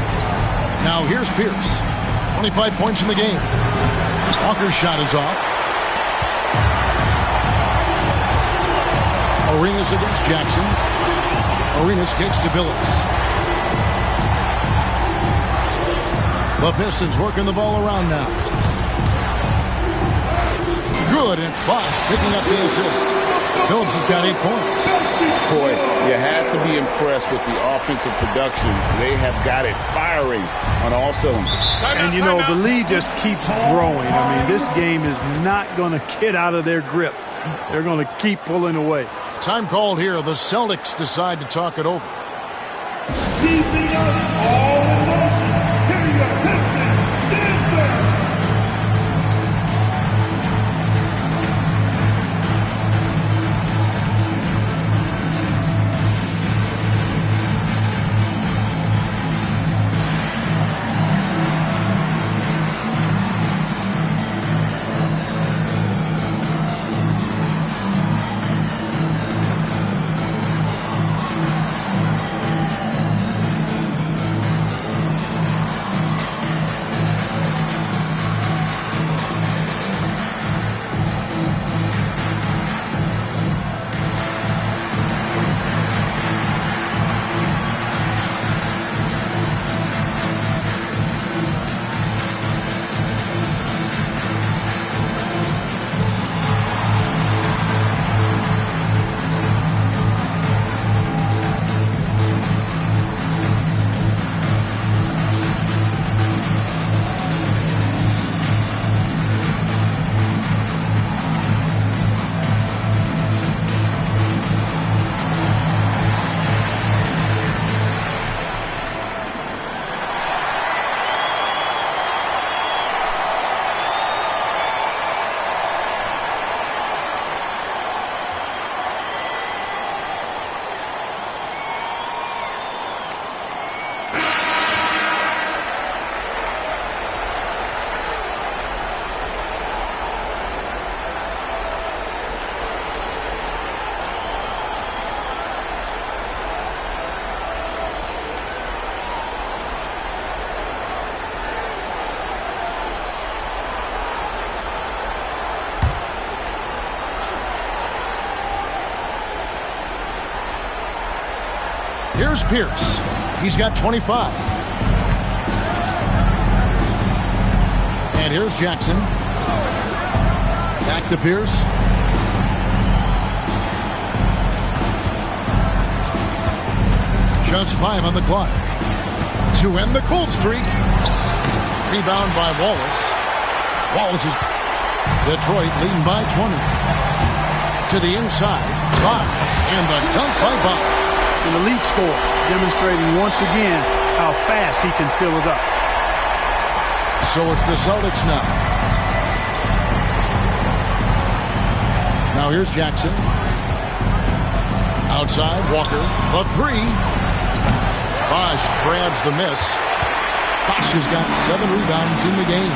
Now here's Pierce. 25 points in the game. Walker's shot is off. Arenas against Jackson. Arenas kicks to Billups. The Pistons working the ball around now. Good, and Bosch picking up the assist. Billups has got 8 points.
Boy, you have to be impressed with the offensive production. They have got it firing on all cylinders.
And, you know, the lead just keeps growing. I mean, this game is not going to get out of their grip. They're going to keep pulling away.
Time called here. The Celtics decide to talk it over.
Keeping us all in motion. Here you go, Pistons, dancer.
Here's Pierce. He's got 25. And here's Jackson. Back to Pierce. Just 5 on the clock. To end the cold streak. Rebound by Wallace. Wallace is Detroit leading by 20. To the inside. Bosch. And the dunk by Bosch.
An elite scorer, demonstrating once again how fast he can fill it up.
So it's the Celtics now. Now here's Jackson. Outside, Walker. The three. Bosch grabs the miss. Bosch has got 7 rebounds in the game.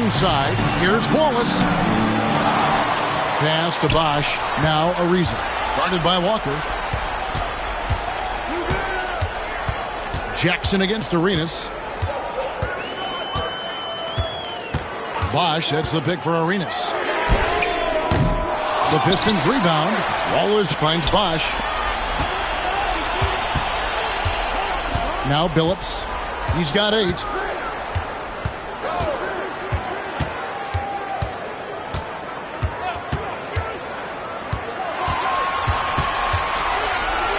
Inside, here's Wallace. Pass to Bosch. Now Ariza. Guarded by Walker. Jackson against Arenas. Bosch sets the pick for Arenas. The Pistons rebound. Wallace finds Bosch. Now Billups. He's got 8.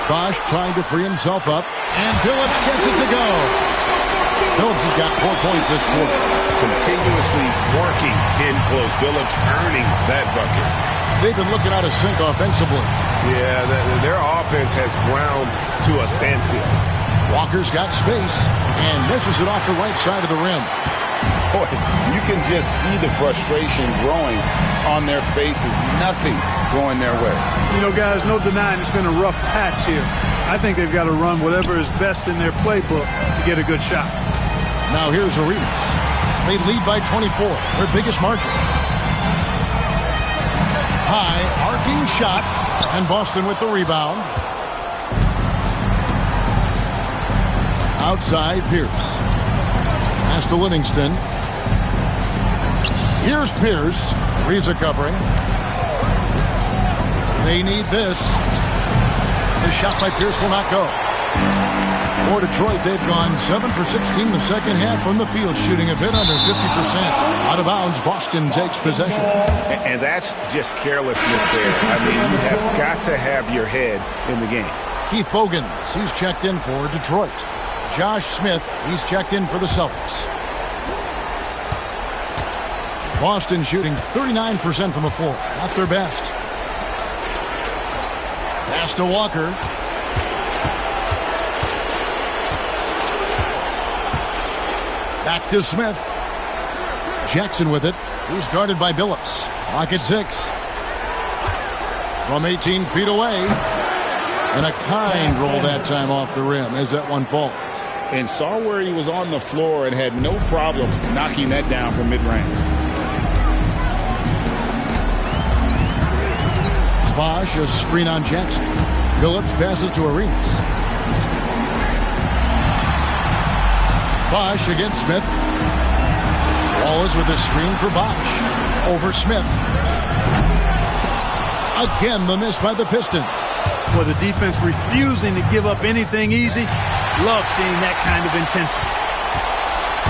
Bosch trying to free himself up. And Billups gets it to go. Billups has got 4 points this quarter.
Continuously working in close. Billups earning that bucket.
They've been looking out of sync offensively.
Yeah, their offense has ground to a standstill.
Walker's got space and misses it off the right side of the rim.
Boy, you can just see the frustration growing on their faces. Nothing going their way.
You know, guys, no denying it's been a rough patch here. I think they've got to run whatever is best in their playbook to get a good shot.
Now here's Arenas. They lead by 24, their biggest margin. High, arcing shot, and Boston with the rebound. Outside, Pierce. Pass to Livingston. Here's Pierce. Ariza covering. They need this. The shot by Pierce will not go. For Detroit, they've gone 7 for 16 the second half from the field, shooting a bit under 50%. Out of bounds, Boston takes possession.
And that's just carelessness there. I mean, you have got to have your head in the game.
Keith Bogans, he's checked in for Detroit. Josh Smith, he's checked in for the Celtics. Boston shooting 39% from the floor. Not their best. Pass to Walker. Back to Smith. Jackson with it. He's guarded by Billups. Clock at 6. From 18 feet away. And a kind roll that time off the rim as that one falls.
And saw where he was on the floor and had no problem knocking that down from mid-range.
Bosch, a screen on Jackson. Billups passes to Arenas. Bosch against Smith. Wallace with a screen for Bosch. Over Smith. Again, the miss by the Pistons.
For the defense refusing to give up anything easy. Love seeing that kind of intensity.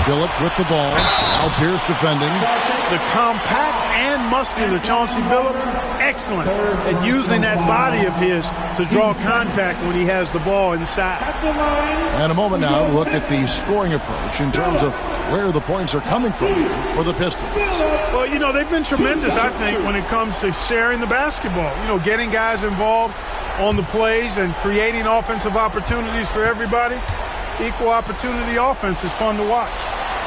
Billups with the ball. Now Pierce defending.
The compact and muscular Chauncey Billups, excellent at using that body of his to draw contact when he has the ball inside.
And a moment now, look at the scoring approach in terms of where the points are coming from for the Pistons.
Well, you know, they've been tremendous, I think, when it comes to sharing the basketball. You know, getting guys involved on the plays and creating offensive opportunities for everybody. Equal opportunity offense is fun to watch.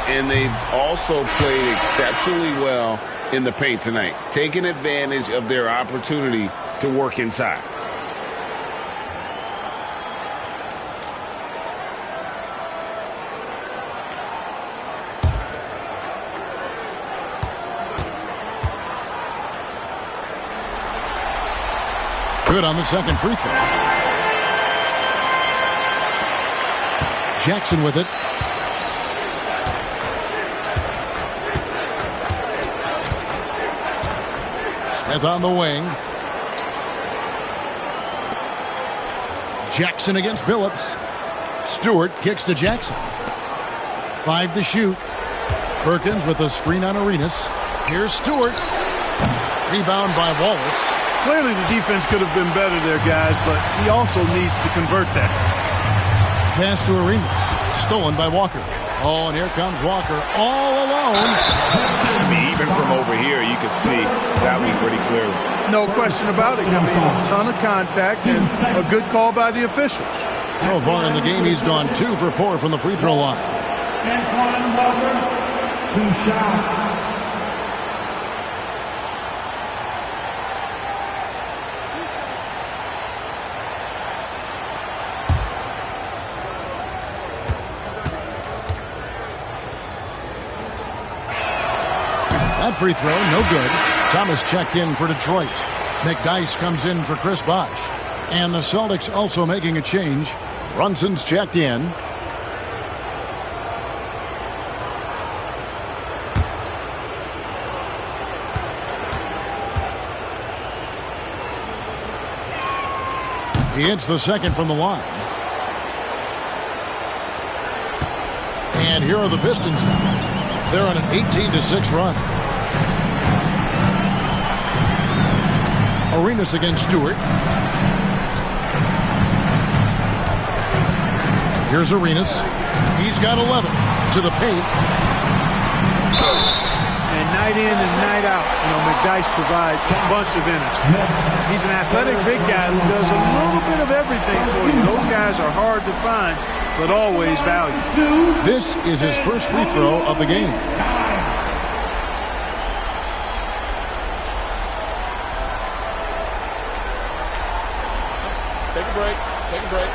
And they've also played exceptionally well in the paint tonight, taking advantage of their opportunity to work inside.
Good on the second free throw. Jackson with it. Smith on the wing. Jackson against Billups. Stewart kicks to Jackson. 5 to shoot. Perkins with a screen on Arenas. Here's Stewart. Rebound by Wallace.
Clearly the defense could have been better there, guys, but he also needs to convert that.
Pass to Arenas. Stolen by Walker. Oh, and here comes Walker all alone.
I mean, even from over here, you could see that one pretty clearly.
No question about it. I mean, a ton of contact and a good call by the officials.
So far in the game, he's gone 2 for 4 from the free throw line.
Antoine Walker, 2 shots.
That free throw, no good. Thomas checked in for Detroit. McDyess comes in for Chris Bosh. And the Celtics also making a change. Brunson's checked in. He hits the second from the line. And here are the Pistons now. They're on an 18-6 run. Arenas against Stewart. Here's Arenas. He's got 11 to the paint.
And night in and night out, McDyess provides a bunch of energy. He's an athletic big guy who does a little bit of everything for you. Those guys are hard to find, but always valued.
This is his first free throw of the game.
Take a break. Take a break.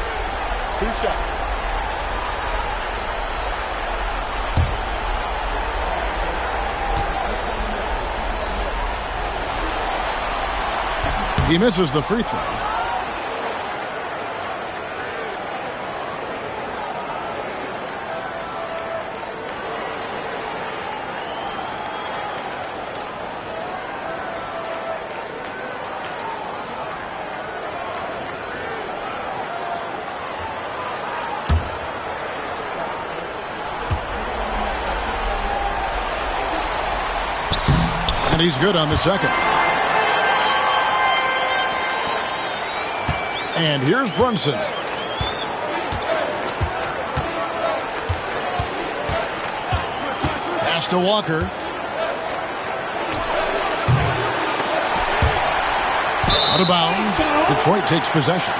2 shots.
He misses the free throw. And he's good on the second. And here's Brunson. Pass to Walker. Out of bounds. Detroit takes possession.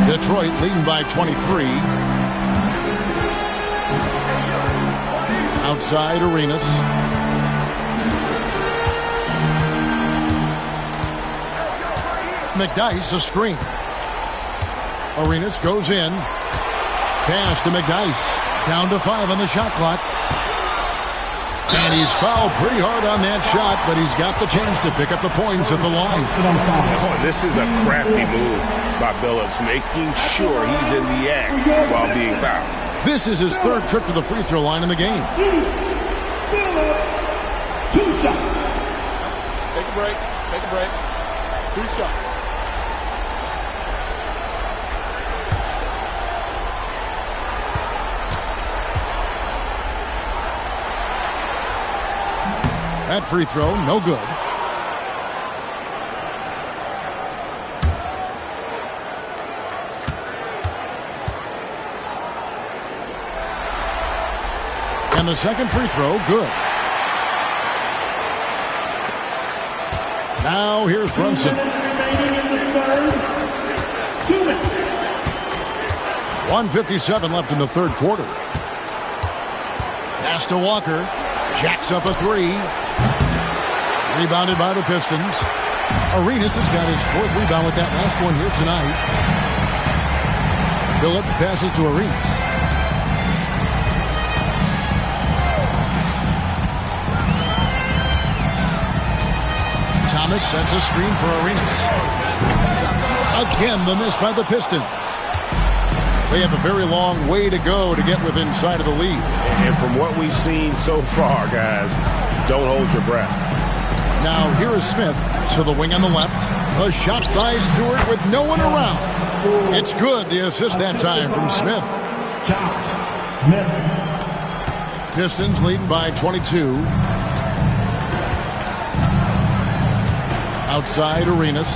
Detroit leading by 23. Outside Arenas. McDyess a screen. Arenas goes in. Pass to McDyess. Down to 5 on the shot clock. And he's fouled pretty hard on that shot, but he's got the chance to pick up the points at the line.
Oh, this is a crafty move by Billups, making sure he's in the act while being fouled.
This is his third trip to the free throw line in the game.
2 shots.
Take a break. Take a break. 2 shots.
That free throw, no good. And the second free throw, good. Now here's Brunson. 1:57 left in the third quarter. Pass to Walker. Jacks up a 3. Rebounded by the Pistons. Arenas has got his 4th rebound with that last one here tonight. Billups passes to Arenas. Thomas sends a screen for Arenas. Again, the miss by the Pistons. They have a very long way to go to get within sight of the lead.
And from what we've seen so far, guys, don't hold your breath.
Now here is Smith to the wing on the left. A shot by Stewart with no one around. It's good. The assist that time from Smith.
Josh Smith.
Pistons leading by 22. Outside Arenas.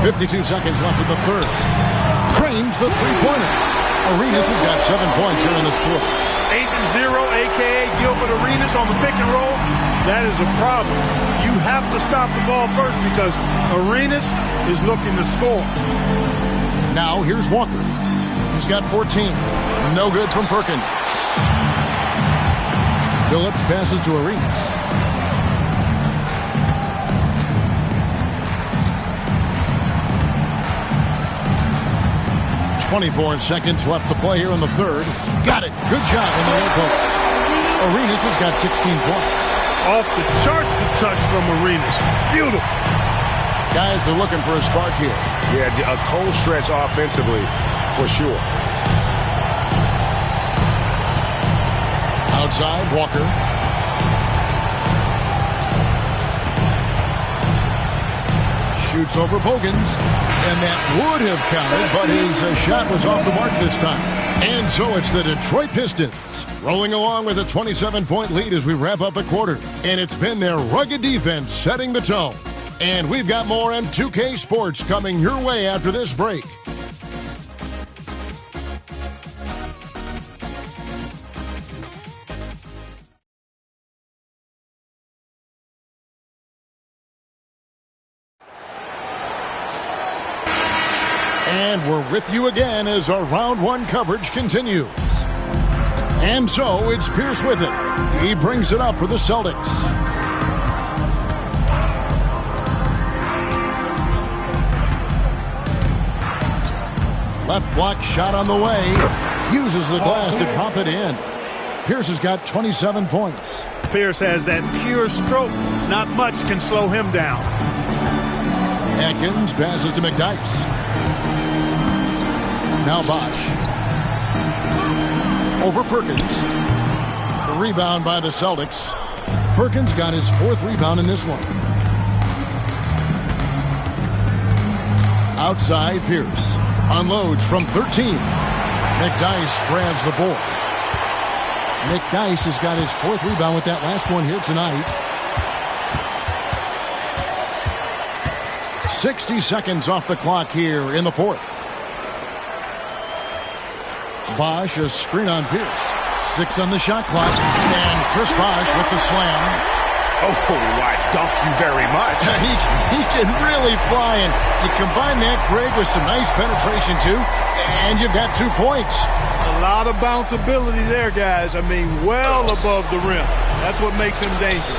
.52 seconds left in the third. Cranes the three-pointer. Arenas has got 7 points here in this quarter.
8-0, a.k.a. Gilbert Arenas on the pick and roll. That is a problem. You have to stop the ball first because Arenas is looking to score.
Now here's Walker. He's got 14. No good from Perkins. Phillips passes to Arenas. .24 seconds left to play here in the third. Got it. Good job in the low post. Arenas has got 16 points.
Off the charts, the touch from Arenas. Beautiful.
Guys are looking for a spark here.
Yeah, a cold stretch offensively, for sure.
Outside, Walker. Shoots over Bogans. And that would have counted, but his shot was off the mark this time. And so it's the Detroit Pistons rolling along with a 27-point lead as we wrap up a quarter. And it's been their rugged defense setting the tone. And we've got more M2K Sports coming your way after this break. And we're with you again as our round one coverage continues. And so it's Pierce with it. He brings it up for the Celtics. Left block shot on the way. Uses the glass to drop it in. Pierce has got 27 points.
Pierce has that pure stroke. Not much can slow him down.
Atkins passes to McDyess. Now Bosch. Over Perkins. The rebound by the Celtics. Perkins got his fourth rebound in this one. Outside Pierce. Unloads from 13. McDyess grabs the board. McDyess has got his fourth rebound with that last one here tonight. 60 seconds off the clock here in the fourth. Bosch, a screen on Pierce. 6 on the shot clock. And Chris Bosch with the slam.
Oh, I dunk you very much.
He can really fly, and you combine that, Greg, with some nice penetration, too, and you've got 2 points.
A lot of bounceability there, guys. I mean, well above the rim. That's what makes him dangerous.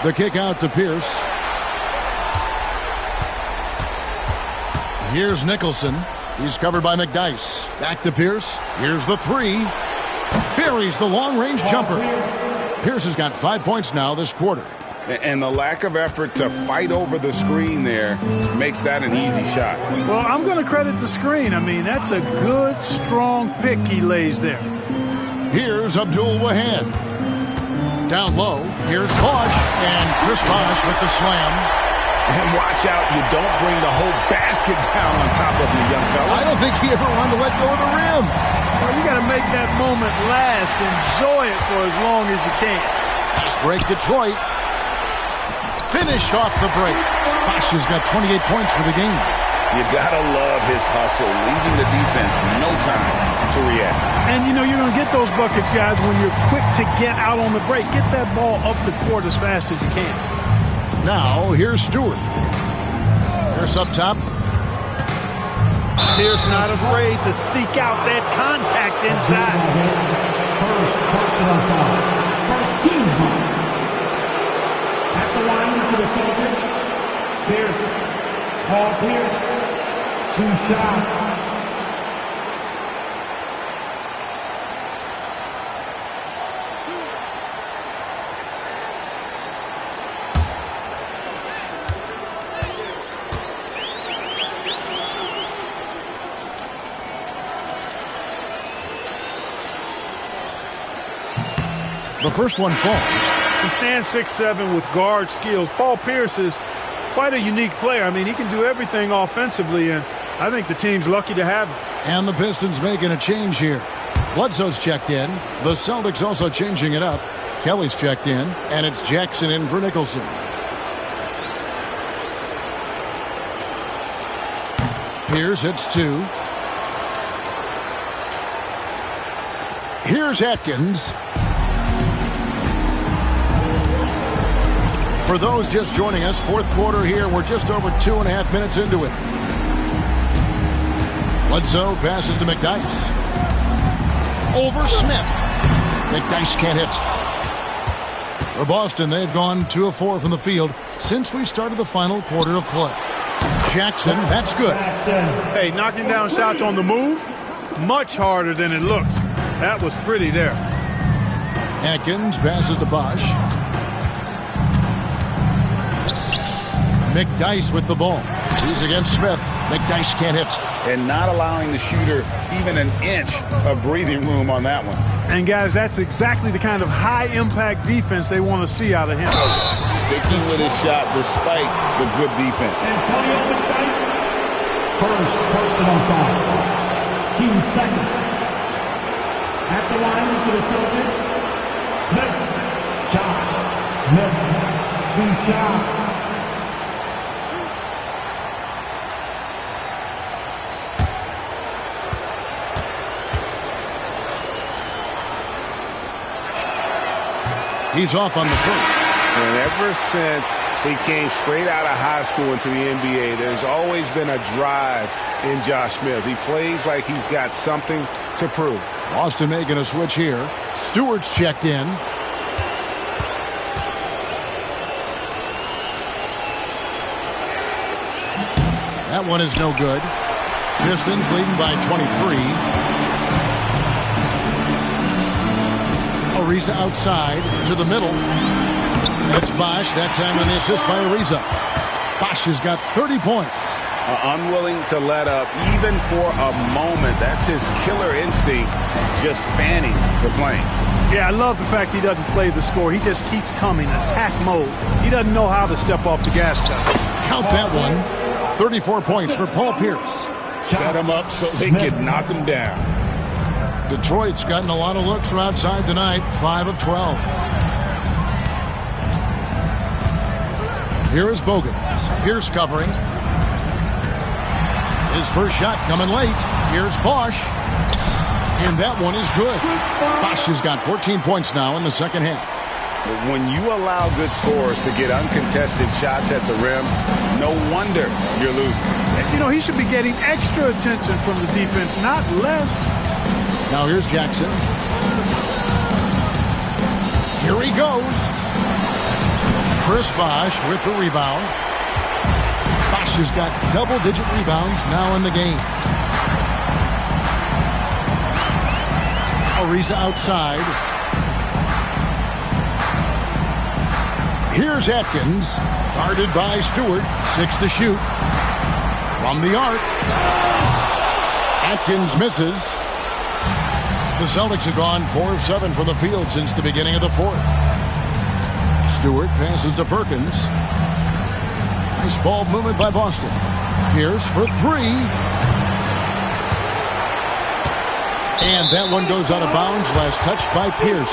The kick out to Pierce. Here's Nicholson. He's covered by McDyess. Back to Pierce. Here's the three. Buries the long-range jumper. Pierce has got 5 points now this quarter.
And the lack of effort to fight over the screen there makes that an easy shot.
Well, I'm going to credit the screen. I mean, that's a good, strong pick he lays there.
Here's Abdul Wahad. Down low. Here's Bosch. And Chris Bosch with the slam.
And watch out, you don't bring the whole basket down on top of you, young fella.
I don't think he ever wanted to let go of the rim.
Well, you got to make that moment last. Enjoy it for as long as you can.
Fast break Detroit. Finished off the break. Bosch has got 28 points for the game.
You got to love his hustle, leaving the defense no time to react.
And, you know, you're going to get those buckets, guys, when you're quick to get out on the break. Get that ball up the court as fast as you can.
Now, here's Stewart. Pierce up top.
Pierce not afraid to seek out that contact inside.
First personal foul. First team foul. At the line for the Celtics, Pierce. Paul Pierce. 2 shots.
The first one falls.
He stands 6'7" with guard skills. Paul Pierce is quite a unique player. I mean, he can do everything offensively, and I think the team's lucky to have him.
And the Pistons making a change here. Bledsoe's checked in. The Celtics also changing it up. Kelly's checked in, and it's Jackson in for Nicholson. Pierce hits 2. Here's Atkins. For those just joining us, fourth quarter here. We're just over 2.5 minutes into it. Bledsoe passes to McDyess. Over Smith. McDyess can't hit. For Boston, they've gone 2 of 4 from the field since we started the final quarter of play. Jackson, that's good.
Hey, knocking down shots on the move, much harder than it looks. That was pretty there.
Atkins passes to Bosch. McDyess with the ball. He's against Smith. McDyess can't hit.
And not allowing the shooter even an inch of breathing room on that one.
And, guys, that's exactly the kind of high-impact defense they want to see out of him.
Sticking with his shot despite the good defense.
Antonio McDyess, first personal foul. Team second. At the line for the Celtics, Smith. Josh Smith. 2 shots.
He's off on the first.
And ever since he came straight out of high school into the NBA, there's always been a drive in Josh Smith. He plays like he's got something to prove.
Boston making a switch here. Stewart's checked in. That one is no good. Pistons leading by 23. Ariza outside to the middle. That's Bosch. That time on the assist by Ariza. Bosch has got 30 points.
Unwilling to let up even for a moment. That's his killer instinct, just fanning the flame.
Yeah, I love the fact he doesn't play the score. He just keeps coming, attack mode. He doesn't know how to step off the gas pedal.
Count that one. 34 points for Paul Pierce.
Set him up so they can knock him down.
Detroit's gotten a lot of looks from outside tonight. 5 of 12. Here is Bogans. Pierce covering. His first shot coming late. Here's Bosch. And that one is good. Bosch has got 14 points now in the second half.
When you allow good scorers to get uncontested shots at the rim, no wonder you're losing.
You know, he should be getting extra attention from the defense, not less.
Now here's Jackson. Here he goes. Chris Bosch with the rebound. Bosch has got double-digit rebounds now in the game. Ariza outside. Here's Atkins, guarded by Stewart. 6 to shoot. From the arc. Atkins misses. The Celtics have gone 4 of 7 from the field since the beginning of the fourth. Stewart passes to Perkins. Nice ball movement by Boston. Pierce for 3. And that one goes out of bounds. Last touch by Pierce.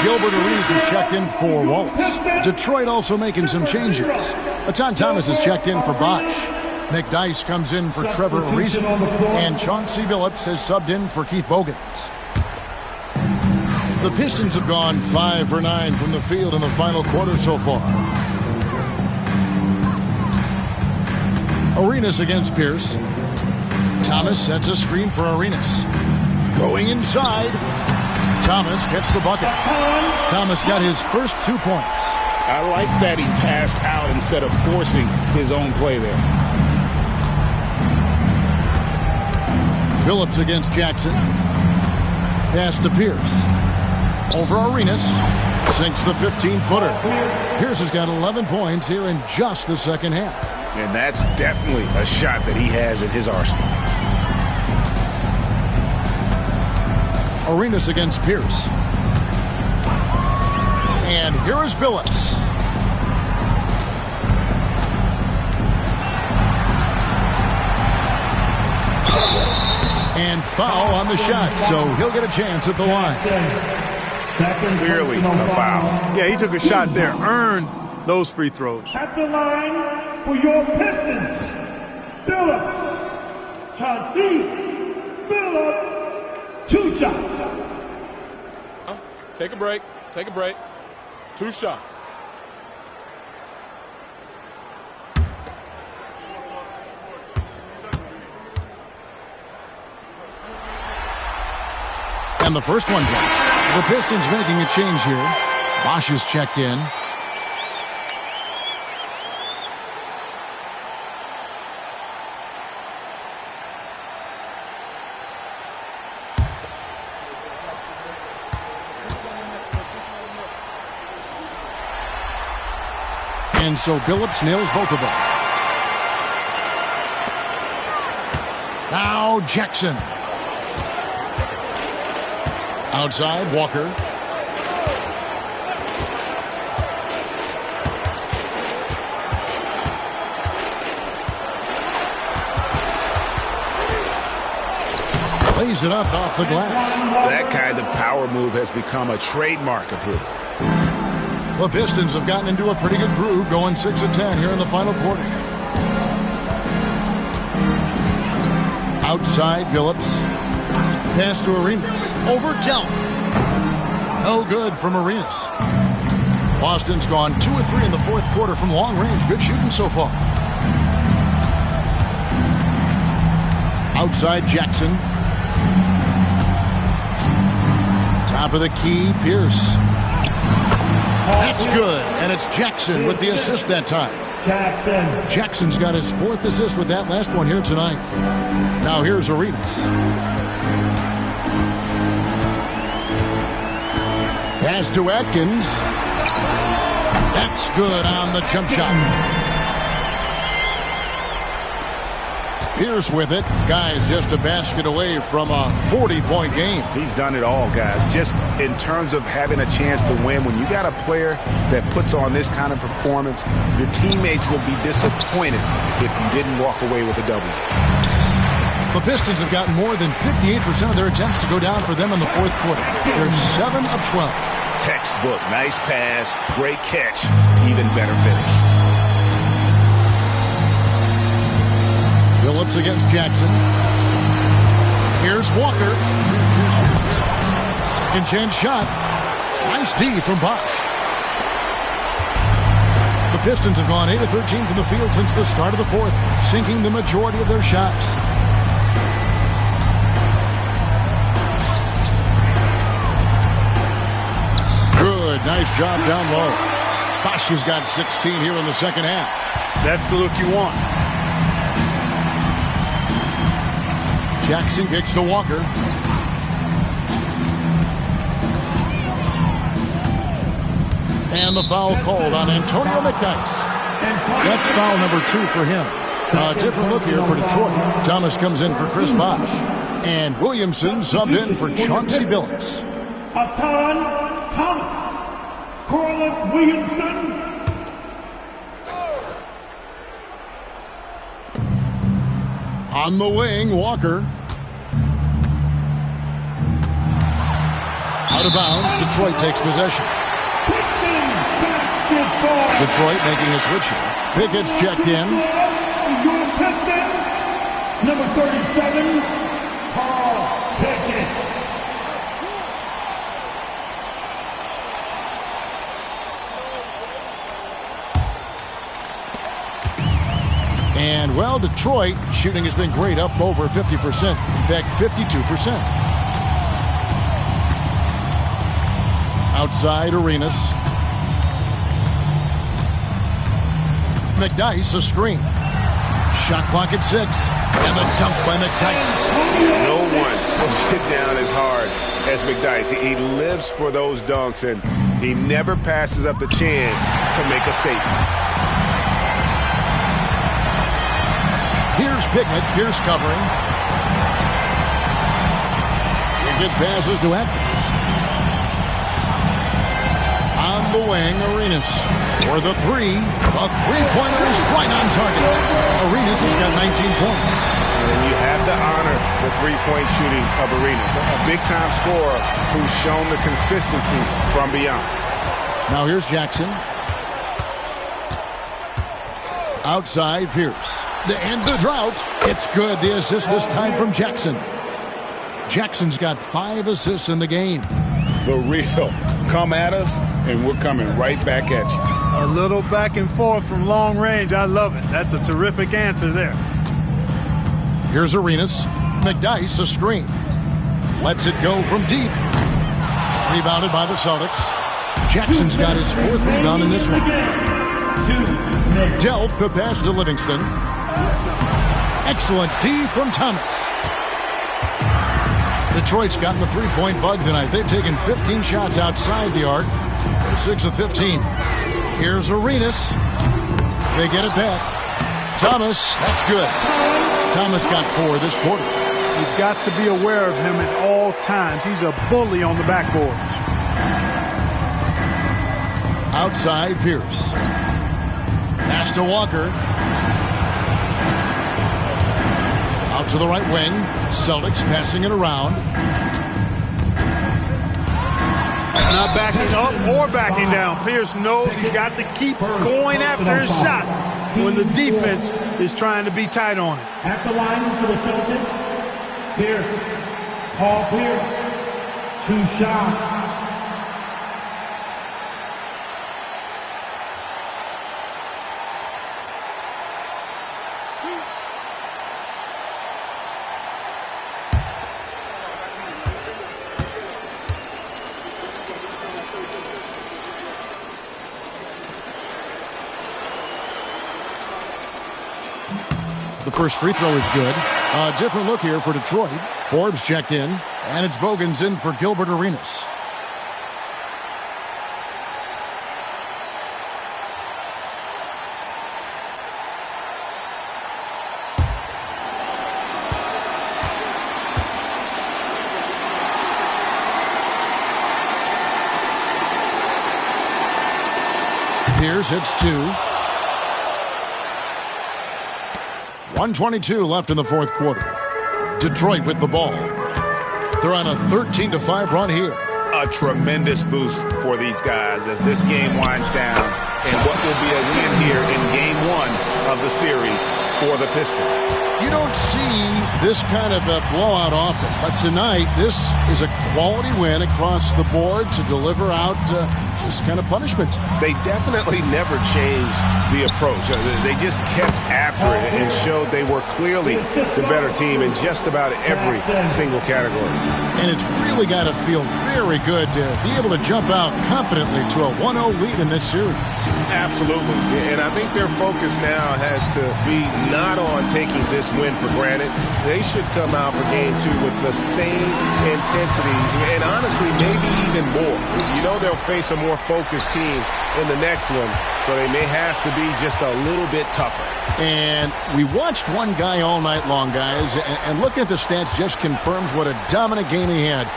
Gilbert Arenas is checked in for Wallace. Detroit also making some changes. Atan Thomas is checked in for Bosch. McDyess comes in for Trevor Ariza. And Chauncey Billups has subbed in for Keith Bogans. The Pistons have gone 5 for 9 from the field in the final quarter so far. Arenas against Pierce. Thomas sets a screen for Arenas. Going inside. Thomas gets the bucket. Thomas got his first 2 points.
I like that he passed out instead of forcing his own play there.
Billups against Jackson. Pass to Pierce. Over Arenas. Sinks the 15-footer. Pierce has got 11 points here in just the second half.
And that's definitely a shot that he has in his arsenal.
Arenas against Pierce. And here is Billups. And foul on the shot, so he'll get a chance at the line.
Clearly a foul.
Yeah, he took a shot there, earned those free throws.
At the line for your Pistons, Billups. Chauncey Billups, 2 shots.
Take a break. Take a break. 2 shots.
And the first one drops. The Pistons making a change here. Bosch is checked in. And so Billups nails both of them. Now Jackson. Outside, Walker. Lays it up off the glass.
That kind of power move has become a trademark of his.
The Pistons have gotten into a pretty good groove, going 6 of 10 here in the final quarter. Outside, Billups. Pass to Arenas. Over Delk. No good from Arenas. Boston's gone 2 of 3 in the fourth quarter from long range. Good shooting so far. Outside, Jackson. Top of the key, Pierce. That's good, and it's Jackson with the assist that time. Jackson's got his 4th assist with that last one here tonight. Now here's Arenas. Pass to Atkins. That's good on the jump shot. Pierce with it. Guys, just a basket away from a 40-point game.
He's done it all, guys. Just in terms of having a chance to win, when you got a player that puts on this kind of performance, your teammates will be disappointed if you didn't walk away with a W.
The Pistons have gotten more than 58% of their attempts to go down for them in the fourth quarter. They're 7 of 12.
Textbook. Nice pass. Great catch. Even better finish.
Billups against Jackson. Here's Walker. Second chance shot. Nice D from Bosch. The Pistons have gone 8 of 13 from the field since the start of the fourth, sinking the majority of their shots. Good. Nice job down low. Bosch has got 16 here in the second half.
That's the look you want.
Jackson kicks to Walker. And the foul called on Antonio McDyess. That's foul number 2 for him. A different look here for Detroit. Thomas comes in for Chris Bosh. And Williamson subbed in for Chauncey Billups.
Atan Thomas. Corliss Williamson.
On the wing, Walker. Out of bounds, Detroit takes possession. Detroit making a switch here. Pickett's checked in.
Your Pistons, number 37, Carl Pickett.
And, well, Detroit shooting has been great, up over 50%. In fact, 52%. Outside, Arenas. McDyess, a screen. Shot clock at 6. And the dunk by McDyess.
No one puts it down as hard as McDyess. He lives for those dunks, and he never passes up the chance to make a statement.
Here's Pickett. Pierce covering. Pickett passes to Atkins. On the wing, Arenas. For the 3. A three-pointer is right on target. Arenas has got 19 points.
And you have to honor the three-point shooting of Arenas. A big-time scorer who's shown the consistency from beyond.
Now here's Jackson. Outside, Pierce. To end the drought. It's good. The assist this time from Jackson. Jackson's got 5 assists in the game.
The real. Come at us, and we're coming right back at you.
A little back and forth from long range. I love it. That's a terrific answer there.
Here's Arenas. McDyess, a screen. Lets it go from deep. Rebounded by the Celtics. Jackson's got his 4th rebound in this one. Dealt the pass to Livingston. Excellent D from Thomas. Detroit's gotten the three-point bug tonight. They've taken 15 shots outside the arc. They're 6 of 15. Here's Arenas. They get it back. Thomas, that's good. Thomas got 4 this quarter.
You've got to be aware of him at all times. He's a bully on the backboards.
Outside Pierce. Pass to Walker. Out to the right wing. Celtics passing it around.
Not backing up or backing down. Pierce knows he's got to keep going after his shot when the defense is trying to be tight on it.
At the line for the Celtics, Pierce. Paul Pierce. 2 shots.
The first free throw is good. A different look here for Detroit. Forbes checked in, and it's Bogans in for Gilbert Arenas. Pierce hits 2. 1:22 left in the 4th quarter. Detroit with the ball. They're on a 13-5 run here.
A tremendous boost for these guys as this game winds down and what will be a win here in Game 1 of the series for the Pistons.
You don't see this kind of a blowout often, but tonight this is a quality win across the board to deliver out this kind of punishment.
They definitely never changed the approach. They just kept after it and showed they were clearly the better team in just about every single category.
And it's really got to feel very good to be able to jump out confidently to a 1-0 lead in this series.
Absolutely. And I think their focus now has to be not on taking this win for granted. They should come out for Game 2 with the same intensity and honestly maybe even more. You know they'll face a more focused team in the next one, so they may have to be just a little bit tougher.
And we watched one guy all night long, guys, and looking at the stats just confirms what a dominant game he had.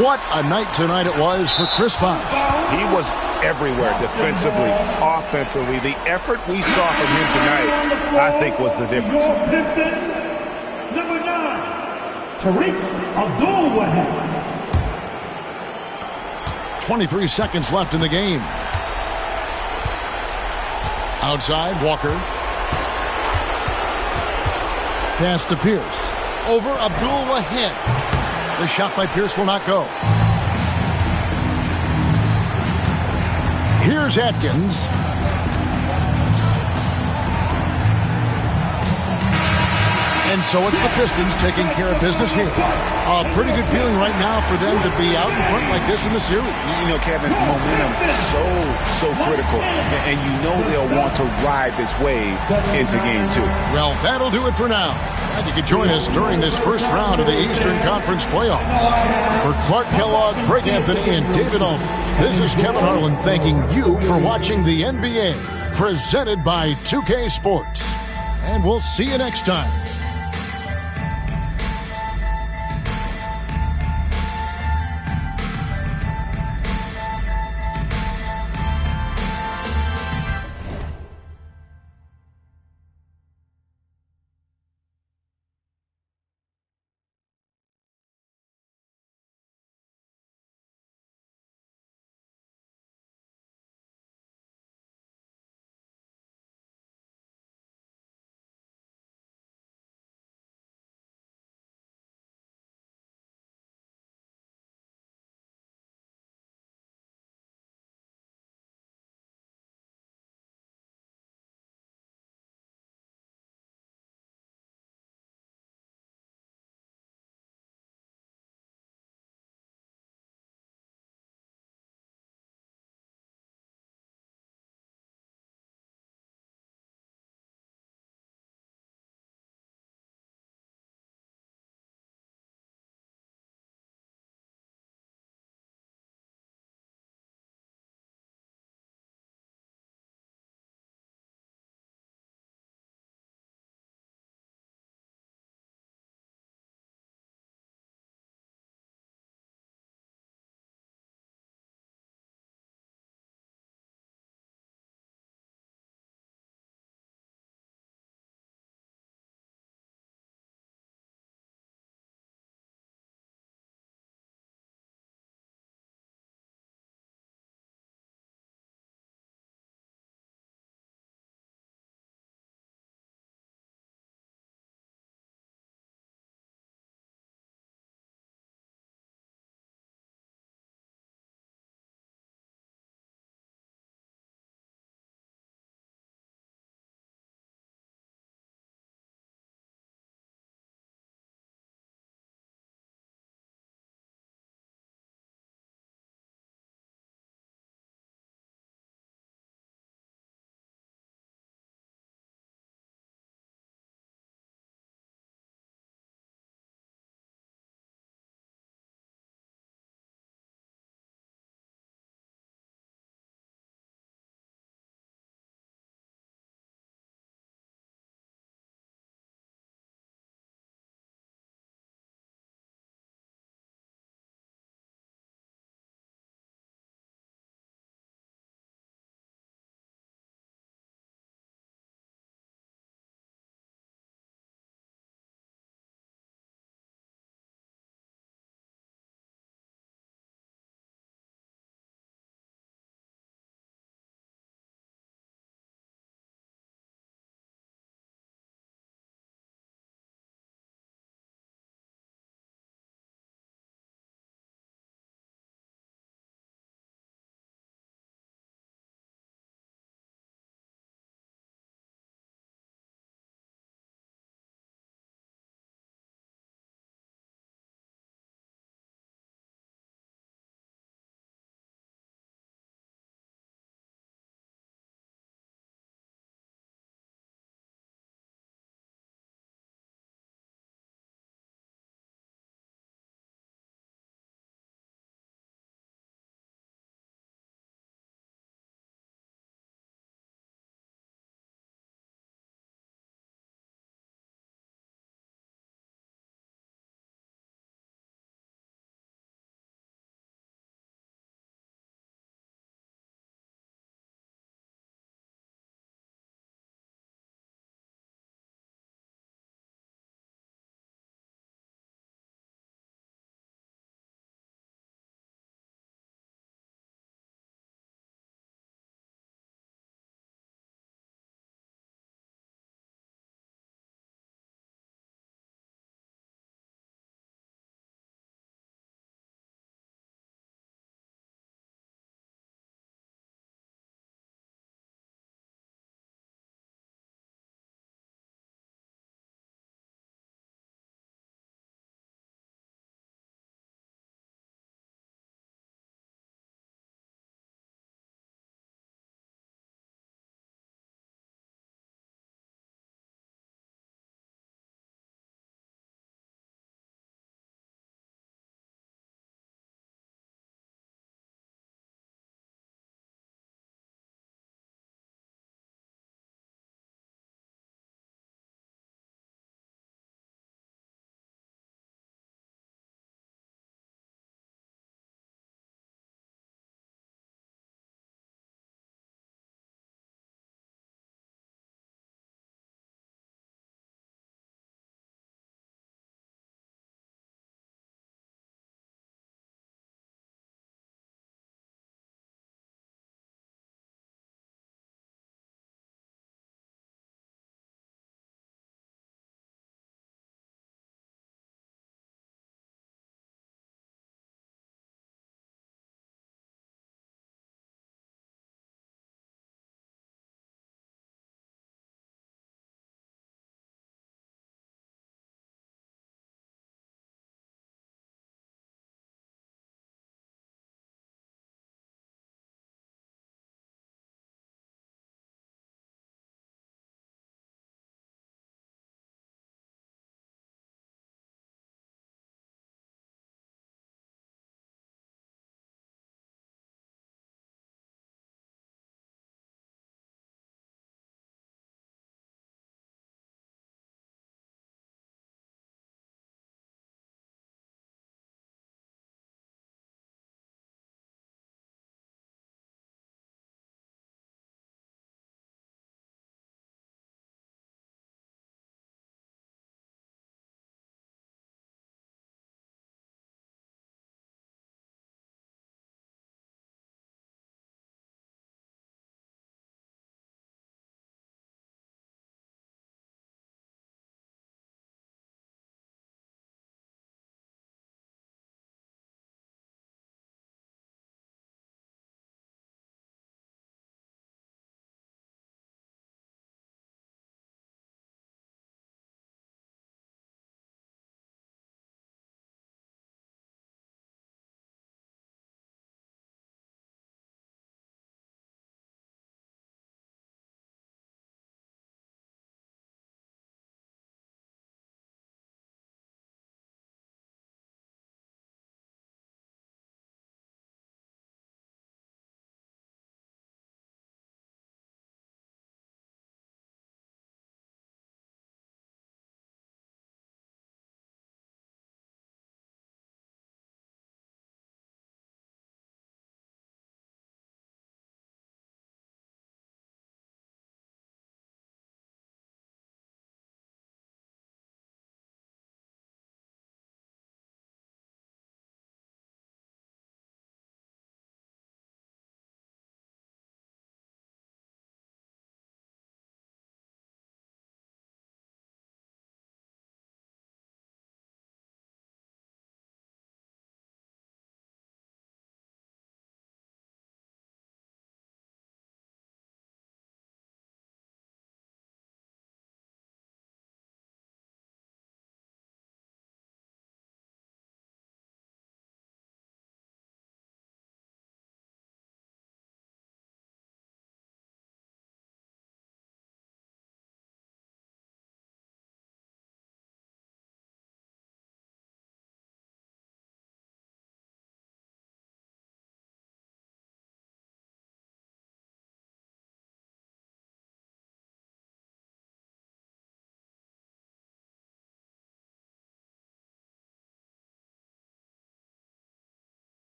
What a night tonight it was for Chris Bosh.
He was everywhere defensively, offensively. The effort we saw from him tonight, I think, was the difference.
Pistons, number 9, Tariq Abdul-Wahab.
23 seconds left in the game. Outside, Walker. Pass to Pierce. Over Abdul-Wahab. The shot by Pierce will not go. Here's Atkins. And so it's the Pistons taking care of business here. A pretty good feeling right now for them to be out in front like this in the series.
You know, Kevin, momentum so critical. And you know they'll want to ride this wave into Game 2.
Well, that'll do it for now. And you can join us during this first round of the Eastern Conference playoffs. For Clark Kellogg, Greg Anthony, and David Ulmer, this is Kevin Harlan thanking you for watching the NBA, presented by 2K Sports. And we'll see you next time